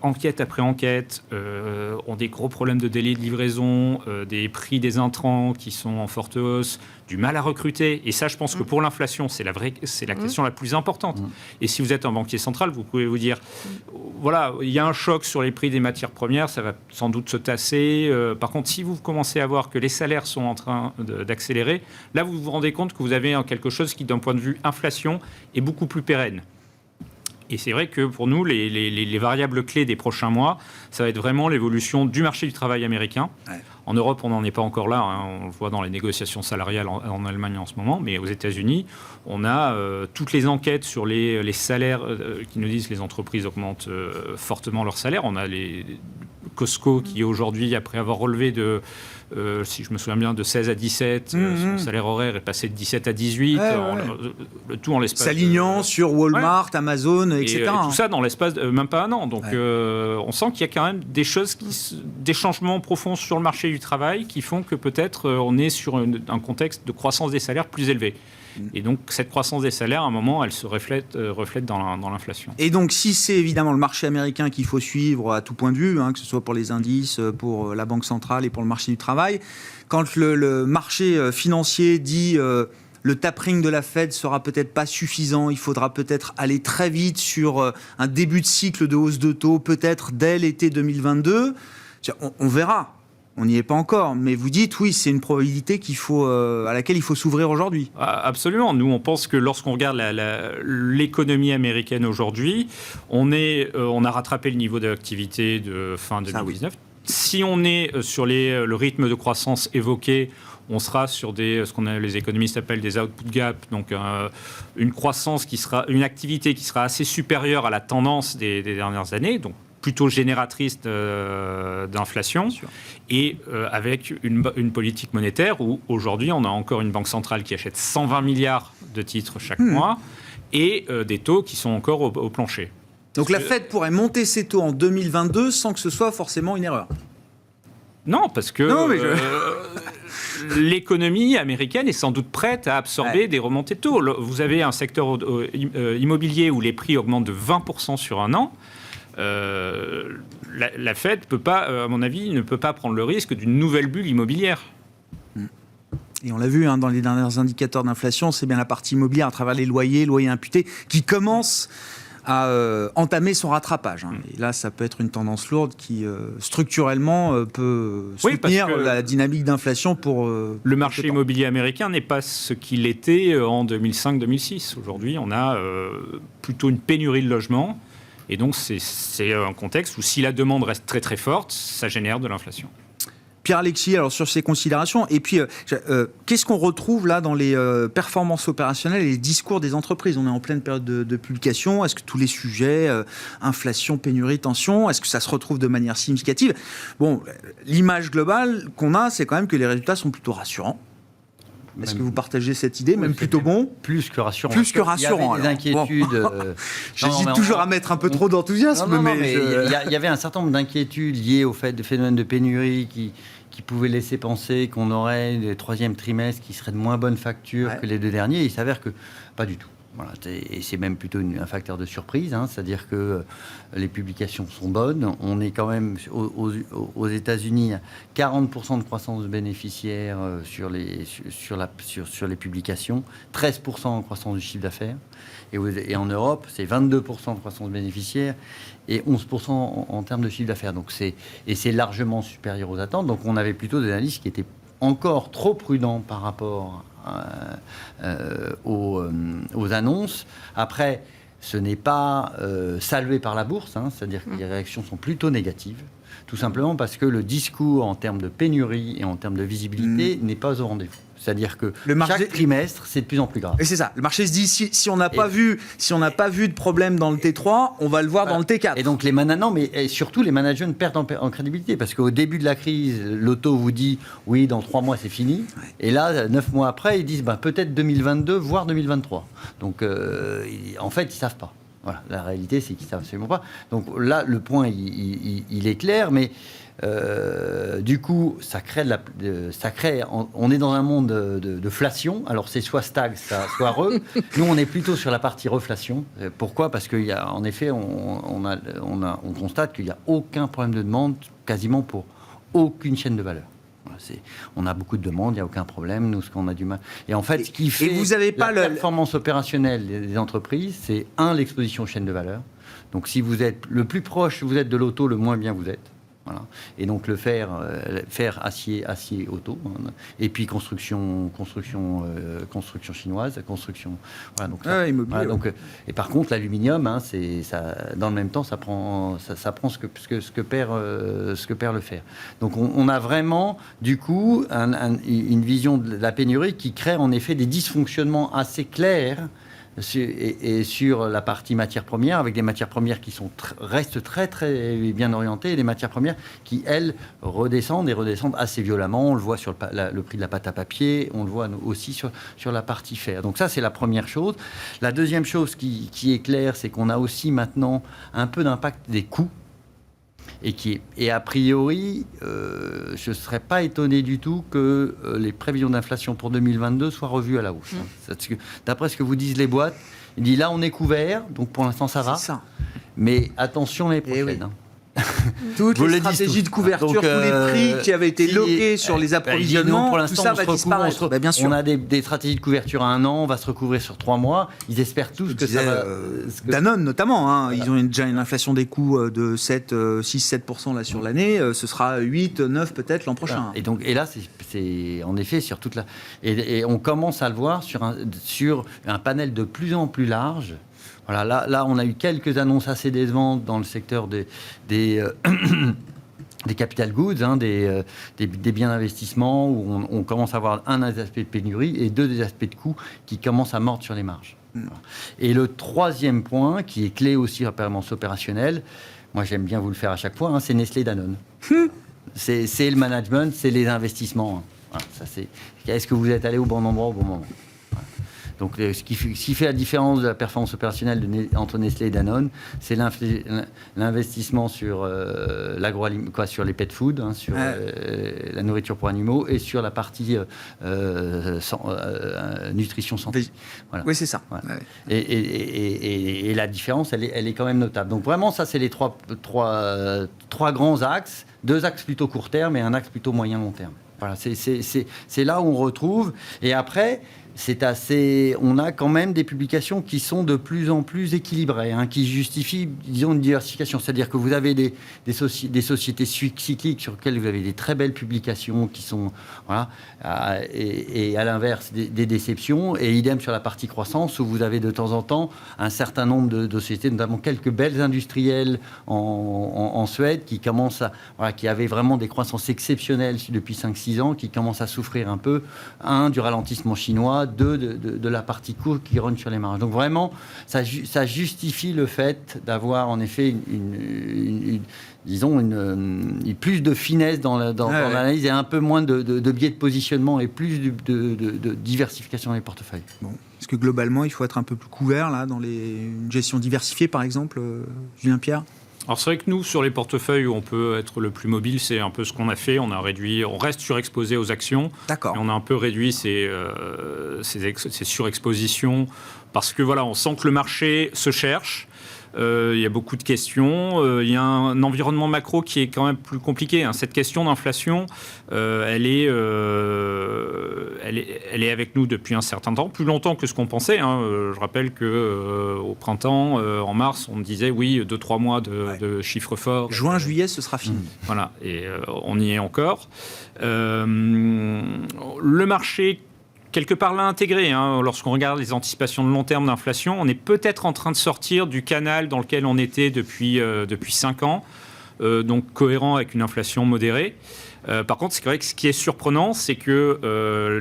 enquête après enquête, ont des gros problèmes de délai de livraison, des prix des intrants qui sont en forte hausse, du mal à recruter. Et ça, je pense que pour l'inflation, c'est la question la plus importante. Et si vous êtes un banquier central, vous pouvez vous dire, voilà, il y a un choc sur les prix des matières premières, ça va sans doute se tasser. Par contre, si vous commencez à voir que les salaires sont en train d'accélérer, là, vous vous rendez compte que vous avez quelque chose qui, d'un point de vue inflation, est beaucoup plus pérenne. Et c'est vrai que pour nous, les variables clés des prochains mois, ça va être vraiment l'évolution du marché du travail américain. Ouais. En Europe, on n'en est pas encore là. On le voit dans les négociations salariales en Allemagne en ce moment. Mais aux États-Unis, on a toutes les enquêtes sur les salaires qui nous disent que les entreprises augmentent fortement leurs salaires. On a les Costco qui, aujourd'hui, après avoir relevé si je me souviens bien, de 16 à 17. Son salaire horaire est passé de 17 à 18. Le tout en l'espace...
S'alignant sur Walmart, Amazon, etc.
Et tout ça dans l'espace de même pas un an. Donc on sent qu'il y a quand même des choses, des changements profonds sur le marché du travail qui font que peut-être on est sur un contexte de croissance des salaires plus élevé. Et donc, cette croissance des salaires, à un moment, elle se reflète dans l'inflation. Et
donc, si c'est évidemment le marché américain qu'il faut suivre à tout point de vue, que ce soit pour les indices, pour la Banque centrale et pour le marché du travail, quand le marché financier dit le tapering de la Fed sera peut-être pas suffisant, il faudra peut-être aller très vite sur un début de cycle de hausse de taux, peut-être dès l'été 2022, on verra. On n'y est pas encore, mais vous dites, oui, c'est une probabilité à laquelle il faut s'ouvrir aujourd'hui.
Absolument. Nous, on pense que lorsqu'on regarde l'économie américaine aujourd'hui, on a rattrapé le niveau d'activité de fin 2019. Si on est sur le rythme de croissance évoqué, on sera sur ce qu'on les économistes appellent des output gaps, donc une croissance une activité qui sera assez supérieure à la tendance des dernières années, donc plutôt génératrice d'inflation, et avec une politique monétaire où aujourd'hui on a encore une banque centrale qui achète 120 milliards de titres chaque mois et des taux qui sont encore au plancher.
Donc la Fed pourrait monter ses taux en 2022 sans que ce soit forcément une erreur.
Non, parce que l'économie américaine est sans doute prête à absorber des remontées de taux. Vous avez un secteur immobilier où les prix augmentent de 20% sur un an. La Fed peut pas, à mon avis, ne peut pas prendre le risque d'une nouvelle bulle immobilière.
Et on l'a vu dans les derniers indicateurs d'inflation, c'est bien la partie immobilière à travers les loyers imputés, qui commence à entamer son rattrapage. Et là, ça peut être une tendance lourde qui, structurellement, peut soutenir la dynamique d'inflation pour...
le marché immobilier américain n'est pas ce qu'il était en 2005-2006. Aujourd'hui, on a plutôt une pénurie de logements. Et donc, c'est un contexte où si la demande reste très très forte, ça génère de l'inflation.
Pierre-Alexis, alors sur ces considérations, et puis qu'est-ce qu'on retrouve là dans les performances opérationnelles et les discours des entreprises ? On est en pleine période de publication. Est-ce que tous les sujets, inflation, pénurie, tension, est-ce que ça se retrouve de manière significative ? Bon, l'image globale qu'on a, c'est quand même que les résultats sont plutôt rassurants. Est-ce que vous partagez cette idée, même plutôt bon ?
Plus que rassurant.
Plus que rassurant.
Il y avait des inquiétudes.
J'hésite toujours à mettre un peu trop d'enthousiasme.
Mais il y avait un certain nombre d'inquiétudes liées au fait de phénomènes de pénurie qui pouvaient laisser penser qu'on aurait des troisième trimestres qui seraient de moins bonne facture que les deux derniers. Il s'avère que pas du tout. Voilà, et c'est même plutôt un facteur de surprise, c'est-à-dire que les publications sont bonnes. On est quand même aux États-Unis à 40% de croissance de bénéficiaires sur les publications, 13% en croissance du chiffre d'affaires. Et en Europe, c'est 22% de croissance bénéficiaire et 11% en termes de chiffre d'affaires. Donc c'est largement supérieur aux attentes. Donc on avait plutôt des analystes qui étaient encore trop prudents par rapport aux annonces. Après, ce n'est pas salué par la bourse, c'est-à-dire que les réactions sont plutôt négatives, tout simplement parce que le discours en termes de pénurie et en termes de visibilité n'est pas au rendez-vous. C'est-à-dire que chaque trimestre, c'est de plus en plus grave.
Et c'est ça. Le marché se dit, si on n'a pas vu de problème dans le T3, on va le voir dans le T4.
Et donc surtout les managers perdent en crédibilité, parce qu'au début de la crise, l'auto vous dit, oui, dans 3 mois, c'est fini. Ouais. Et là, 9 mois après, ils disent, peut-être 2022, voire 2023. Donc, en fait, ils ne savent pas. Voilà. La réalité, c'est qu'ils ne savent absolument pas. Donc là, le point, il est clair, mais... du coup, on est dans un monde de flation. Alors, c'est soit stag, soit re. Nous, on est plutôt sur la partie reflation. Pourquoi ? Parce qu'en effet, on constate qu'il n'y a aucun problème de demande, quasiment pour aucune chaîne de valeur. Voilà, on a beaucoup de demandes, il n'y a aucun problème. Nous, ce qu'on a du mal. Et en fait, ce qui fait la performance opérationnelle des entreprises, c'est l'exposition aux chaînes de valeur. Donc, si vous êtes le plus proche vous êtes de l'auto, le moins bien vous êtes. Voilà. Et donc le fer acier auto, et puis construction chinoise, voilà, donc
immobilier.
Voilà, donc, et par contre l'aluminium, dans le même temps ça prend ce que perd le fer. Donc on a vraiment du coup une vision de la pénurie qui crée en effet des dysfonctionnements assez clairs et sur la partie matières premières, avec des matières premières qui restent très très bien orientées, et des matières premières qui, elles, redescendent assez violemment. On le voit sur le prix de la pâte à papier, on le voit aussi sur la partie fer. Donc ça, c'est la première chose. La deuxième chose qui est claire, c'est qu'on a aussi maintenant un peu d'impact des coûts. Et a priori, je ne serais pas étonné du tout que les prévisions d'inflation pour 2022 soient revues à la hausse. Parce que, d'après ce que vous disent les boîtes, il dit là on est couvert, donc pour l'instant ça va.
C'est ça.
Mais attention les prochaines.
Oui. Toutes les stratégies de couverture, tous les prix qui avaient été loqués sur les approvisionnements,
pour
tout
l'instant,
ça va disparaître. Bien sûr.
On a des stratégies de couverture à 1 an, on va se recouvrir sur 3 mois. Ils espèrent tous que ça va...
Danone notamment, hein,
voilà.
ils ont déjà une inflation des coûts de 6-7% là sur l'année. Ce sera 8-9 peut-être l'an prochain.
Voilà. Et là, c'est en effet sur toute la... Et on commence à le voir sur un panel de plus en plus large. Voilà, là, on a eu quelques annonces assez décevantes dans le secteur des capital goods, des biens d'investissement, où on commence à avoir un des aspects de pénurie et 2 des aspects de coûts qui commencent à mordre sur les marges. Et le troisième point, qui est clé aussi à la performance opérationnelle, moi j'aime bien vous le faire à chaque fois, c'est Nestlé Danone. C'est le management, c'est les investissements. Voilà, est-ce que vous êtes allé au bon endroit au bon moment? Donc, ce qui fait la différence de la performance opérationnelle entre Nestlé et Danone, c'est l'investissement sur sur les pet food, sur la nourriture pour animaux, et sur la partie nutrition santé. Voilà.
Oui, c'est ça.
Voilà.
Ouais.
Et la différence, elle est quand même notable. Donc vraiment, ça, c'est les trois grands axes. 2 axes plutôt court terme et un axe plutôt moyen-long terme. Voilà, c'est là où on retrouve. Et après... on a quand même des publications qui sont de plus en plus équilibrées, qui justifient, disons, une diversification. C'est-à-dire que vous avez des sociétés cycliques sur lesquelles vous avez des très belles publications qui sont... Voilà, et à l'inverse, des déceptions. Et idem sur la partie croissance, où vous avez de temps en temps un certain nombre de sociétés, notamment quelques belles industrielles en Suède, qui avaient vraiment des croissances exceptionnelles depuis 5-6 ans, qui commencent à souffrir un peu, du ralentissement chinois, de la partie court qui rogne sur les marges. Donc vraiment, ça justifie le fait d'avoir en effet plus de finesse dans l'analyse et un peu moins de biais de positionnement et plus de diversification dans les portefeuilles.
Bon. Est-ce que globalement, il faut être un peu plus couvert là, dans une gestion diversifiée, par exemple, Julien Pierre?
Alors c'est vrai que nous, sur les portefeuilles où on peut être le plus mobile, c'est un peu ce qu'on a fait. On reste surexposé aux actions.
D'accord.
Et on a un peu réduit ces surexpositions parce que voilà, on sent que le marché se cherche. Il y a beaucoup de questions. Il y a un environnement macro qui est quand même plus compliqué. Cette question d'inflation, elle est avec nous depuis un certain temps, plus longtemps que ce qu'on pensait. Je rappelle qu'au printemps, en mars, on me disait oui, 2-3 mois de chiffres forts.
Juin, juillet, ce sera fini.
Voilà, et on y est encore. Le marché, quelque part, l'a intégré. Lorsqu'on regarde les anticipations de long terme d'inflation, on est peut-être en train de sortir du canal dans lequel on était depuis 5 ans, donc cohérent avec une inflation modérée. Par contre, c'est vrai que ce qui est surprenant, c'est que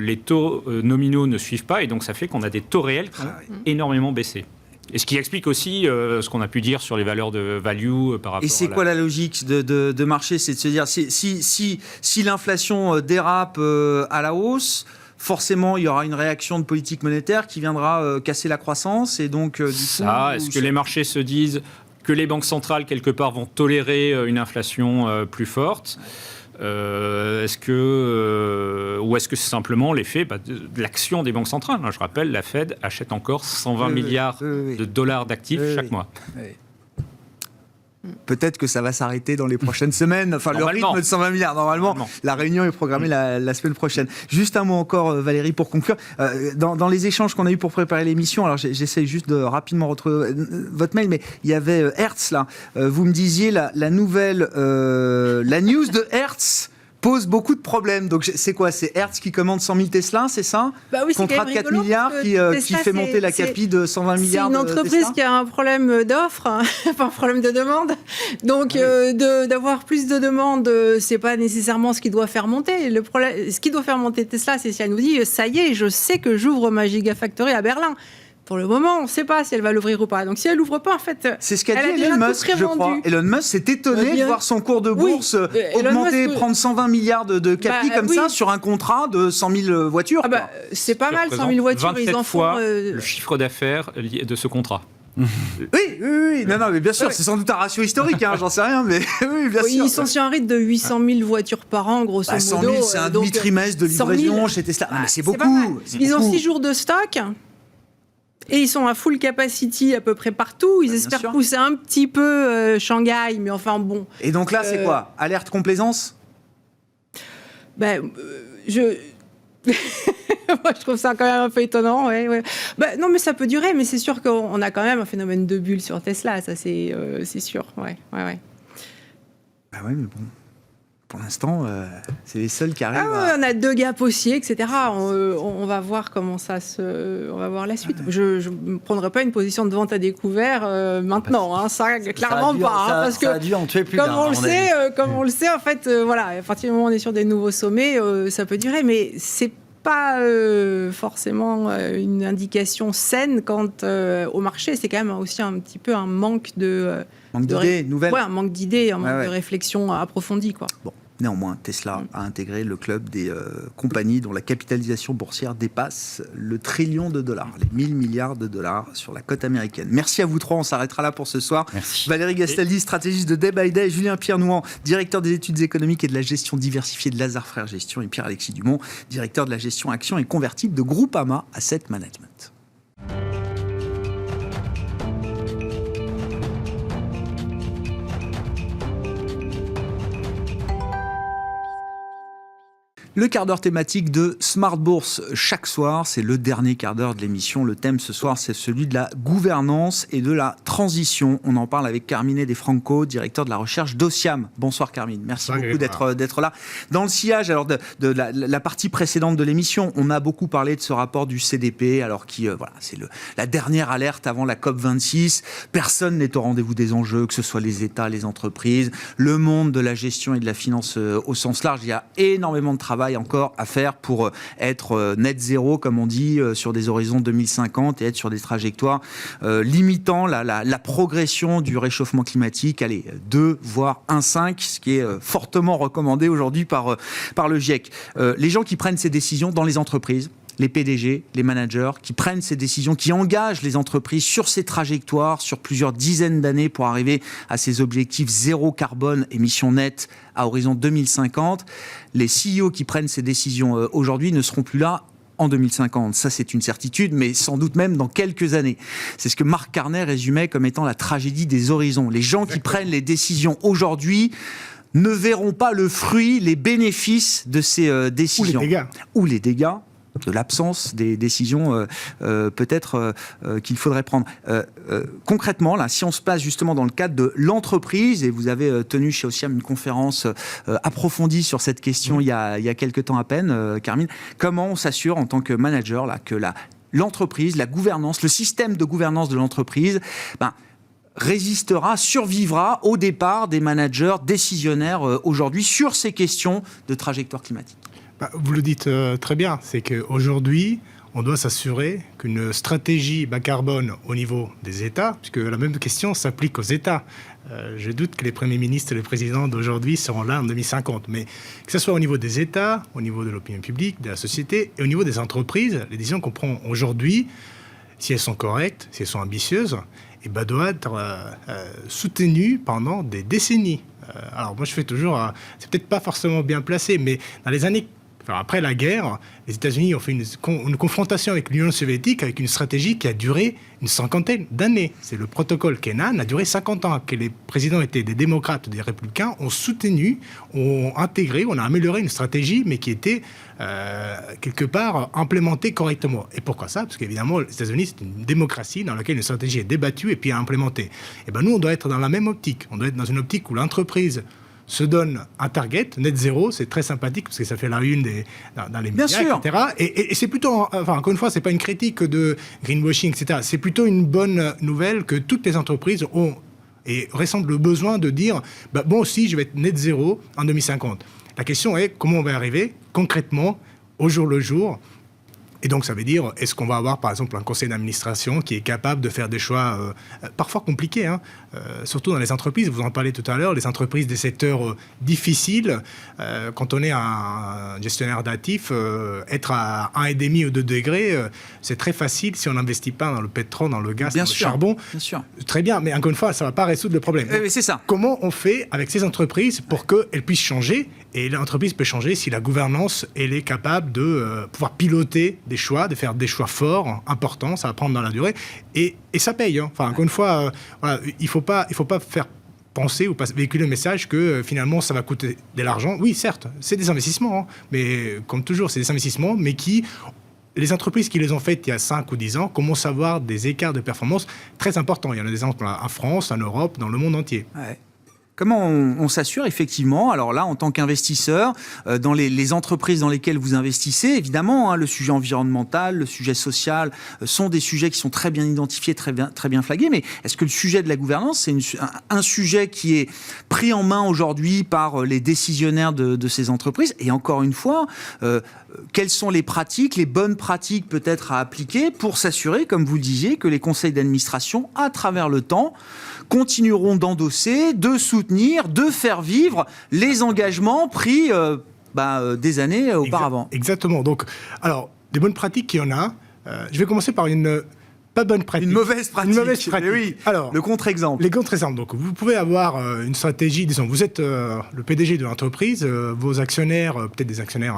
les taux nominaux ne suivent pas, et donc ça fait qu'on a des taux réels qui ont énormément baissé. Et ce qui explique aussi ce qu'on a pu dire sur les valeurs de value par rapport à...
Et c'est quoi la logique de marché? C'est de se dire, si l'inflation dérape à la hausse, forcément, il y aura une réaction de politique monétaire qui viendra casser la croissance. Et donc,
est-ce que les marchés se disent que les banques centrales, quelque part, vont tolérer une inflation plus forte? Ou est-ce que c'est simplement l'effet de l'action des banques centrales? Je rappelle, la Fed achète encore 120 milliards de dollars d'actifs chaque mois.
Peut-être que ça va s'arrêter dans les prochaines semaines. Enfin, le rythme de 120 milliards, normalement. La réunion est programmée la semaine prochaine. Juste un mot encore, Valérie, pour conclure. Dans les échanges qu'on a eu pour préparer l'émission, alors j'essaie juste de rapidement retrouver votre mail, mais il y avait Hertz, là. Vous me disiez, la nouvelle... la news de Hertz pose beaucoup de problèmes. Donc, c'est quoi? C'est Hertz qui commande 100 000 Tesla, c'est ça?
Oui,
contrat de 4 milliards qui fait monter la capi de 120 milliards.
C'est une entreprise qui a un problème d'offre, pas un problème de demande. Donc, d'avoir plus de demandes, c'est pas nécessairement ce qui doit faire monter. Ce qui doit faire monter Tesla, c'est si elle nous dit, ça y est, je sais que j'ouvre ma Gigafactory à Berlin. Pour le moment, on ne sait pas si elle va l'ouvrir ou pas. Donc, si elle l'ouvre pas, en fait,
c'est ce qu'a
elle a
dit
déjà
Elon
tout
Musk, je crois.
prévendu.
Elon Musk s'est étonné de voir son cours de bourse
Elon
augmenter,
Musk,
prendre 120 milliards de capi comme ça sur un contrat de 100 000 voitures.
Ah bah, c'est pas mal, 100 000 voitures.
27
ils en
fois
font,
le chiffre d'affaires de ce contrat.
Oui. Non, mais bien sûr, c'est sans doute un ratio historique, j'en sais rien, mais oui, bien sûr.
Ils sont sur un rythme de 800 000 voitures par an, grosso modo.
100 000, c'est un demi-trimestre de livraison chez Tesla. Mais c'est beaucoup.
Ils ont 6 jours de stock. Et ils sont à full capacity à peu près partout. Ils espèrent pousser un petit peu Shanghai, mais enfin bon.
Et donc là, c'est quoi? Alerte complaisance?
Moi, je trouve ça quand même un peu étonnant. Ouais. Non, mais ça peut durer, mais c'est sûr qu'on a quand même un phénomène de bulle sur Tesla, ça c'est sûr. Ouais.
Bah ouais, mais bon. Pour l'instant, c'est les seuls qui arrivent.
On a 2 gaps haussiers, etc. On va voir comment ça se. On va voir la suite. Je ne prendrai pas une position de vente à découvert maintenant. Ça, clairement pas. Parce que,
ça a dû en tuer plus
comme
d'un,
on le sait, en fait, à partir du moment où on est sur des nouveaux sommets, ça peut durer. Mais c'est pas forcément une indication saine quant au marché. C'est quand même aussi un petit peu un manque de.
D'idées nouvelles.
Ouais, un manque d'idées, un manque de réflexion approfondie, quoi.
Bon, néanmoins, Tesla a intégré le club des compagnies dont la capitalisation boursière dépasse le $1 trillion, les 1 000 milliards de dollars sur la cote américaine. Merci à vous trois, on s'arrêtera là pour ce soir.
Merci.
Valérie Gastaldi, stratégiste de Day by Day, Julien Pierre-Nouan, directeur des études économiques et de la gestion diversifiée de Lazare Frères Gestion, et Pierre-Alexis Dumont, directeur de la gestion actions et convertibles de Groupama Asset Management. Le quart d'heure thématique de Smart Bourse chaque soir, c'est le dernier quart d'heure de l'émission. Le thème ce soir, c'est celui de la gouvernance et de la transition. On en parle avec Carmine De Franco, directeur de la recherche d'Ociam. Bonsoir Carmine, merci beaucoup d'être là. Dans le sillage alors de la partie précédente de l'émission, on a beaucoup parlé de ce rapport du CDP, alors c'est la dernière alerte avant la COP26. Personne n'est au rendez-vous des enjeux, que ce soit les États, les entreprises, le monde de la gestion et de la finance au sens large. Il y a énormément de travail encore à faire pour être net zéro, comme on dit, sur des horizons 2050 et être sur des trajectoires limitant la progression du réchauffement climatique. Allez, 2 voire 1,5, ce qui est fortement recommandé aujourd'hui par le GIEC. Les gens qui prennent ces décisions dans les entreprises, les PDG, les managers, qui prennent ces décisions, qui engagent les entreprises sur ces trajectoires, sur plusieurs dizaines d'années pour arriver à ces objectifs zéro carbone, émissions nettes à horizon 2050. Les CEO qui prennent ces décisions aujourd'hui ne seront plus là en 2050. Ça, c'est une certitude, mais sans doute même dans quelques années. C'est ce que Marc Carnet résumait comme étant la tragédie des horizons. Les gens qui prennent les décisions aujourd'hui ne verront pas le fruit, les bénéfices de ces décisions. Ou les dégâts. De l'absence des décisions peut-être qu'il faudrait prendre. Concrètement, là, si on se place justement dans le cadre de l'entreprise, et vous avez tenu chez Ociam une conférence approfondie sur cette question il y a quelques temps à peine, Carmine, comment on s'assure en tant que manager là, que l'entreprise, la gouvernance, le système de gouvernance de l'entreprise résistera, survivra au départ des managers décisionnaires aujourd'hui sur ces questions de trajectoire climatique?
Vous le dites très bien, c'est qu'aujourd'hui, on doit s'assurer qu'une stratégie bas carbone au niveau des États, puisque la même question s'applique aux États. Je doute que les premiers ministres et les présidents d'aujourd'hui seront là en 2050. Mais que ce soit au niveau des États, au niveau de l'opinion publique, de la société et au niveau des entreprises, les décisions qu'on prend aujourd'hui, si elles sont correctes, si elles sont ambitieuses, doivent être soutenues pendant des décennies. Alors moi je fais toujours, c'est peut-être pas forcément bien placé, mais dans les années après la guerre, les États-Unis ont fait une confrontation avec l'Union soviétique avec une stratégie qui a duré une cinquantaine d'années. C'est le protocole Kennan, a duré 50 ans, que les présidents étaient des démocrates ou des républicains, ont soutenu, ont intégré, on a amélioré une stratégie, mais qui était quelque part implémentée correctement. Et pourquoi ça? Parce qu'évidemment, les États-Unis, c'est une démocratie dans laquelle une stratégie est débattue et puis implémentée. Et nous, on doit être dans la même optique. On doit être dans une optique où l'entreprise se donne un target, net zéro, c'est très sympathique parce que ça fait la une dans les médias, etc. Et c'est plutôt, encore une fois, c'est pas une critique de greenwashing, etc. C'est plutôt une bonne nouvelle que toutes les entreprises ont et ressentent le besoin de dire, bon aussi, je vais être net zéro en 2050. La question est comment on va arriver concrètement, au jour le jour, Et donc, ça veut dire, est-ce qu'on va avoir, par exemple, un conseil d'administration qui est capable de faire des choix parfois compliqués, surtout dans les entreprises. Vous en parlez tout à l'heure, les entreprises des secteurs difficiles. Quand on est un gestionnaire d'actifs, être à 1,5 ou 2 degrés, c'est très facile si on n'investit pas dans le pétrole, dans le gaz, dans le charbon.
Bien sûr.
Très bien, mais encore une fois, ça ne va pas résoudre le problème.
Donc, c'est ça.
Comment on fait avec ces entreprises pour qu'elles puissent changer? Et l'entreprise peut changer si la gouvernance elle est capable de pouvoir piloter des choix, de faire des choix forts, importants, ça va prendre dans la durée. Et ça paye. Enfin, encore une fois, voilà, il ne faut pas faire penser ou véhiculer le message que finalement ça va coûter de l'argent. Oui, certes, c'est des investissements, mais comme toujours, c'est des investissements, mais les entreprises qui les ont faites il y a 5 ou 10 ans commencent à avoir des écarts de performance très importants. Il y en a des exemples en France, en Europe, dans le monde entier.
Ouais. Comment on s'assure effectivement, alors là en tant qu'investisseur, dans les entreprises dans lesquelles vous investissez, évidemment, le sujet environnemental, le sujet social sont des sujets qui sont très bien identifiés, très bien flagués, mais est-ce que le sujet de la gouvernance, c'est un sujet qui est pris en main aujourd'hui par les décisionnaires de ces entreprises? Et encore une fois, quelles sont les pratiques, les bonnes pratiques peut-être à appliquer pour s'assurer, comme vous le disiez, que les conseils d'administration, à travers le temps, continueront d'endosser, de soutenir, de faire vivre les engagements pris des années auparavant.
Exactement. Donc, alors, des bonnes pratiques, il y en a. Je vais commencer par une pas bonne pratique.
Une mauvaise pratique.
Une mauvaise pratique.
Oui.
Alors,
le contre-exemple.
Les contre-exemples. Donc, vous pouvez avoir une stratégie, disons, vous êtes le PDG de l'entreprise, vos actionnaires, peut-être des actionnaires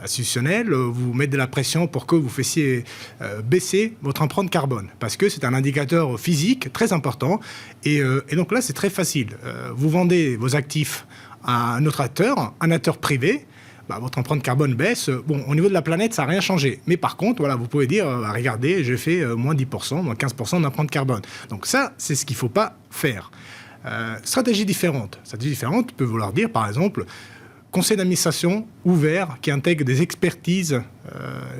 institutionnels, vous mettent de la pression pour que vous fassiez baisser votre empreinte carbone. Parce que c'est un indicateur physique très important. Et donc là, c'est très facile. Vous vendez vos actifs à un autre acteur, un acteur privé. Votre empreinte carbone baisse. Bon, au niveau de la planète, ça n'a rien changé. Mais par contre, voilà, vous pouvez dire, regardez, j'ai fait moins 10%, moins 15% d'empreinte carbone. Donc ça, c'est ce qu'il ne faut pas faire. Stratégie différente. Stratégie différente peut vouloir dire, par exemple, conseil d'administration ouvert qui intègre des expertises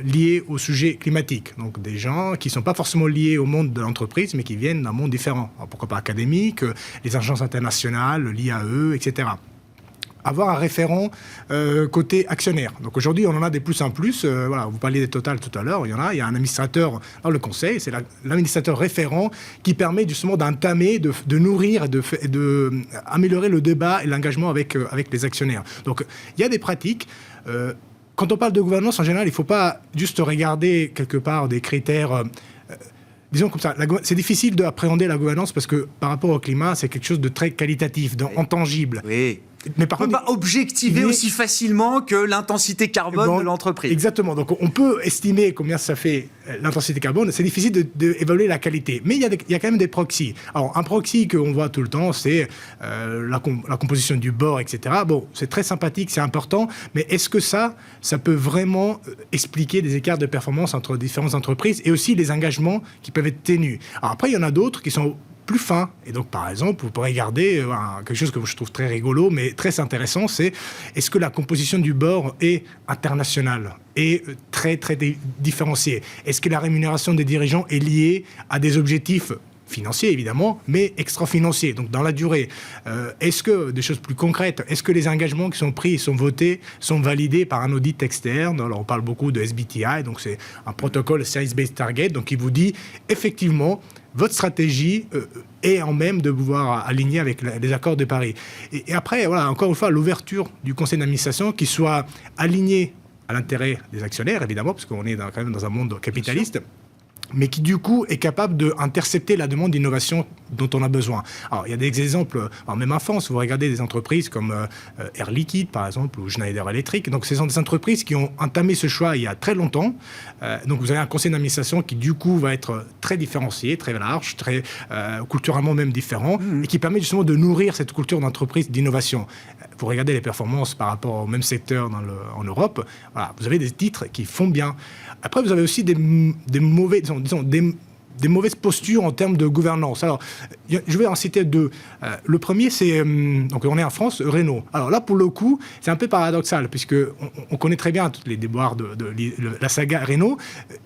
liées au sujet climatique. Donc des gens qui ne sont pas forcément liés au monde de l'entreprise, mais qui viennent d'un monde différent. Alors, pourquoi pas académique, les agences internationales, l'IAE, etc. Avoir un référent côté actionnaire. Donc aujourd'hui, on en a des plus en plus. Voilà, vous parliez des Total tout à l'heure. Il y a un administrateur dans le conseil. C'est l'administrateur référent qui permet justement d'entamer, de nourrir et de améliorer le débat et l'engagement avec les actionnaires. Donc il y a des pratiques. Quand on parle de gouvernance, en général, il ne faut pas juste regarder quelque part des critères... disons comme ça, c'est difficile d'appréhender la gouvernance parce que par rapport au climat, c'est quelque chose de très qualitatif, intangible.
Oui.
Mais par
on ne peut
contre,
pas objectiver aussi facilement que l'intensité carbone de l'entreprise.
Exactement. Donc, on peut estimer combien ça fait l'intensité carbone. C'est difficile d'évaluer la qualité. Mais il y a quand même des proxys. Alors, un proxy qu'on voit tout le temps, c'est la composition du bord, etc. Bon, c'est très sympathique, c'est important. Mais est-ce que ça peut vraiment expliquer des écarts de performance entre différentes entreprises et aussi les engagements qui peuvent être tenus? Alors, après, il y en a d'autres qui sont plus fin. Et donc, par exemple, vous pourrez regarder quelque chose que je trouve très rigolo, mais très intéressant, c'est est-ce que la composition du board est internationale et très, très différenciée? Est-ce que la rémunération des dirigeants est liée à des objectifs financiers, évidemment, mais extra-financiers, donc dans la durée? Est-ce que, des choses plus concrètes, est-ce que les engagements qui sont pris, sont votés, sont validés par un audit externe? Alors, on parle beaucoup de SBTI, donc c'est un protocole Science-Based Target, donc il vous dit, effectivement, votre stratégie est en même de pouvoir aligner avec les accords de Paris. Et après, voilà, encore une fois, l'ouverture du conseil d'administration qui soit aligné à l'intérêt des actionnaires, évidemment, parce qu'on est quand même dans un monde capitaliste, mais qui du coup est capable d'intercepter la demande d'innovation dont on a besoin. Alors il y a des exemples, même en France, vous regardez des entreprises comme Air Liquide par exemple, ou Schneider Electric, donc ce sont des entreprises qui ont entamé ce choix il y a très longtemps, donc vous avez un conseil d'administration qui du coup va être très différencié, très large, très culturellement même différent, et qui permet justement de nourrir cette culture d'entreprise d'innovation. Vous regardez les performances par rapport au même secteur en Europe, voilà, vous avez des titres qui font bien. Après, vous avez aussi des mauvaises postures en termes de gouvernance. Alors, je vais en citer deux. Le premier, c'est, donc on est en France, Renault. Alors là, pour le coup, c'est un peu paradoxal, puisqu'on connaît très bien tous les déboires de la saga Renault.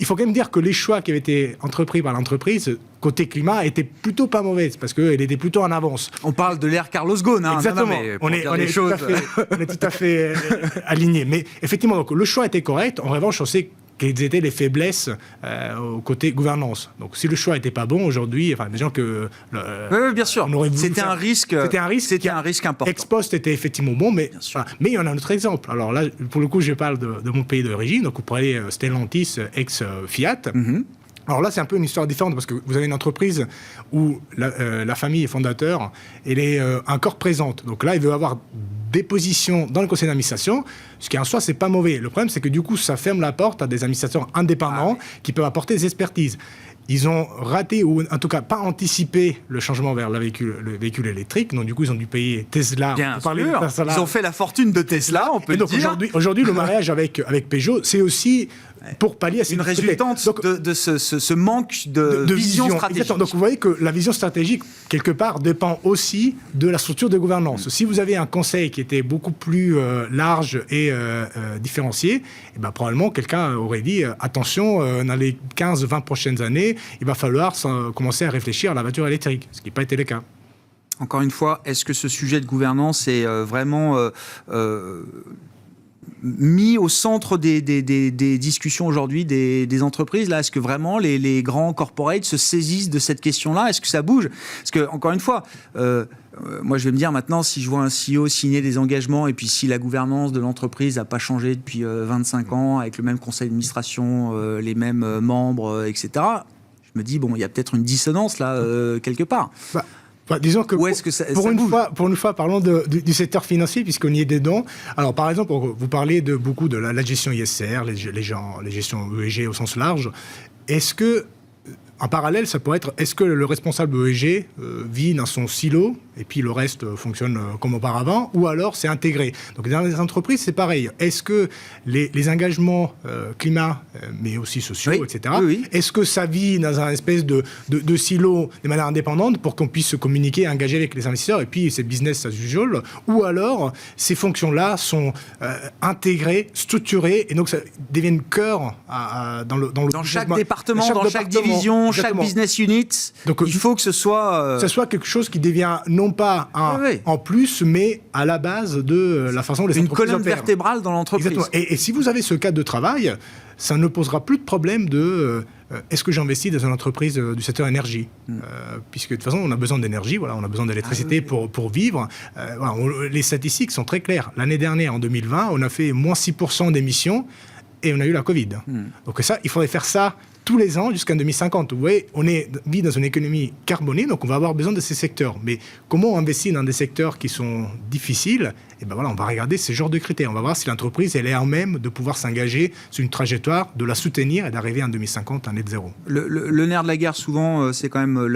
Il faut quand même dire que les choix qui avaient été entrepris par l'entreprise, côté climat, étaient plutôt pas mauvaises, parce qu'elle était plutôt en avance.
On parle de l'ère Carlos Ghosn. Hein,
exactement. On est tout à fait alignés. Mais effectivement, donc, le choix était correct. En revanche, on sait quelles étaient les faiblesses au côté gouvernance. Donc si le choix n'était pas bon aujourd'hui, enfin, des gens que...
oui, bien sûr. C'était un risque important.
Ex post était effectivement bon, mais il y en a un autre exemple. Alors là, pour le coup, je parle de mon pays d'origine, donc vous prenez Stellantis, ex-Fiat. Alors là, c'est un peu une histoire différente parce que vous avez une entreprise où la famille fondateur, elle est encore présente. Donc là, il veut avoir des positions dans le conseil d'administration, ce qui en soi, c'est pas mauvais. Le problème, c'est que du coup, ça ferme la porte à des administrateurs indépendants qui peuvent apporter des expertises. Ils ont raté, ou en tout cas pas anticipé, le changement vers le véhicule électrique. Donc du coup, ils ont dû payer Tesla.
Bien sûr. Ils ont fait la fortune de Tesla, on peut le dire.
Aujourd'hui, le mariage avec Peugeot, c'est aussi pour pallier à cette
une résultante de ce manque de vision stratégique.
Exactement. Donc vous voyez que la vision stratégique, quelque part, dépend aussi de la structure de gouvernance. Si vous avez un conseil qui était beaucoup plus large et différencié, eh ben, probablement quelqu'un aurait dit attention, dans les 15-20 prochaines années, il va falloir commencer à réfléchir à la voiture électrique, ce qui n'a pas été le cas.
Encore une fois, est-ce que ce sujet de gouvernance est vraiment mis au centre des discussions aujourd'hui des entreprises là? Est-ce que vraiment les grands corporates se saisissent de cette question-là? Est-ce que ça bouge? Parce que, encore une fois, moi je vais me dire maintenant, si je vois un CEO signer des engagements et puis si la gouvernance de l'entreprise n'a pas changé depuis 25 ans, avec le même conseil d'administration, les mêmes membres, etc., je me dis, bon, il y a peut-être une dissonance là, quelque part.
Disons que, pour une fois, parlons du secteur financier, puisqu'on y est dedans. Alors, par exemple, vous parlez beaucoup de la gestion ISR, les gestions ESG au sens large. Est-ce que, en parallèle, ça pourrait être, est-ce que le responsable ESG vit dans son silo et puis le reste fonctionne comme auparavant, ou alors c'est intégré? Donc dans les entreprises, c'est pareil. Est-ce que les engagements climat, mais aussi sociaux, etc., est-ce que ça vit dans un espèce de silo de manière indépendante pour qu'on puisse se communiquer, engager avec les investisseurs, et puis c'est business as usual, ou alors ces fonctions-là sont intégrées, structurées, et donc ça devient cœur
dans chaque département, dans chaque division, chaque business unit. Donc, il faut que ce soit...
ça soit quelque chose qui devient non pas en plus, mais à la base de la façon dont les entreprises
opèrent. Une colonne vertébrale dans l'entreprise.
Exactement. Et si vous avez ce cadre de travail, ça ne posera plus de problème de est-ce que j'investis dans une entreprise du secteur énergie puisque de toute façon, on a besoin d'énergie, voilà, on a besoin d'électricité pour vivre. Voilà, les statistiques sont très claires. L'année dernière, en 2020, on a fait moins 6% d'émissions et on a eu la Covid. Donc ça, il faudrait faire ça tous les ans jusqu'en 2050. Vous voyez, on vit dans une économie carbonée, donc on va avoir besoin de ces secteurs. Mais comment investir dans des secteurs qui sont difficiles? Et ben voilà, on va regarder ce genre de critères. On va voir si l'entreprise elle est en même de pouvoir s'engager sur une trajectoire, de la soutenir et d'arriver en 2050 à net zéro.
Le nerf de la guerre, souvent, c'est quand même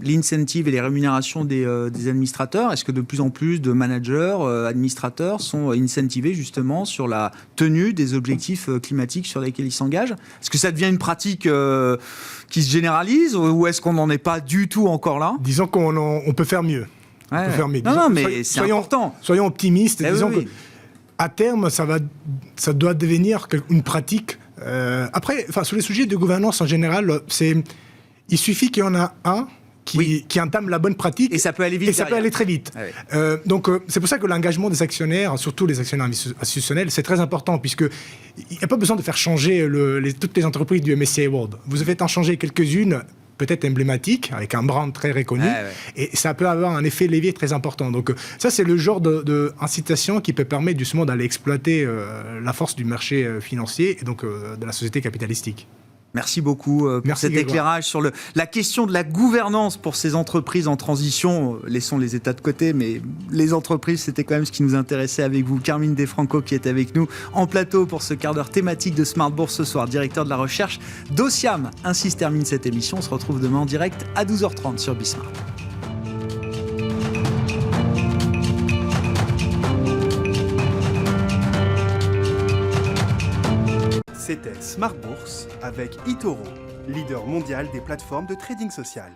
l'incentive et les rémunérations des administrateurs. Est-ce que de plus en plus de managers, administrateurs sont incentivés justement sur la tenue des objectifs climatiques sur lesquels ils s'engagent? Est-ce que ça devient une pratique qui se généralise, ou est-ce qu'on n'en est pas du tout encore là?
Disons qu'on peut faire mieux.
Non, mais c'est important.
Soyons optimistes. Disons qu'à terme, ça doit devenir une pratique. Après, sur les sujets de gouvernance en général, il suffit qu'il y en a un qui entame la bonne pratique.
Et ça peut aller vite.
Et ça peut aller très vite. Donc, c'est pour ça que l'engagement des actionnaires, surtout les actionnaires institutionnels, c'est très important, puisqu'il n'y a pas besoin de faire changer toutes les entreprises du MSCI World. Vous faites en changer quelques-unes, peut-être emblématiques, avec un brand très reconnu, et ça peut avoir un effet levier très important. Donc ça, c'est le genre d'incitation qui peut permettre justement d'aller exploiter la force du marché financier et donc de la société capitalistique.
Merci beaucoup pour cet éclairage sur la question de la gouvernance pour ces entreprises en transition. Laissons les États de côté, mais les entreprises, c'était quand même ce qui nous intéressait avec vous. Carmine Defranco qui est avec nous en plateau pour ce quart d'heure thématique de Smart Bourse ce soir, directeur de la recherche d'Ociam. Ainsi se termine cette émission. On se retrouve demain en direct à 12h30 sur Bismart.
C'était Smart Bourse avec eToro, leader mondial des plateformes de trading social.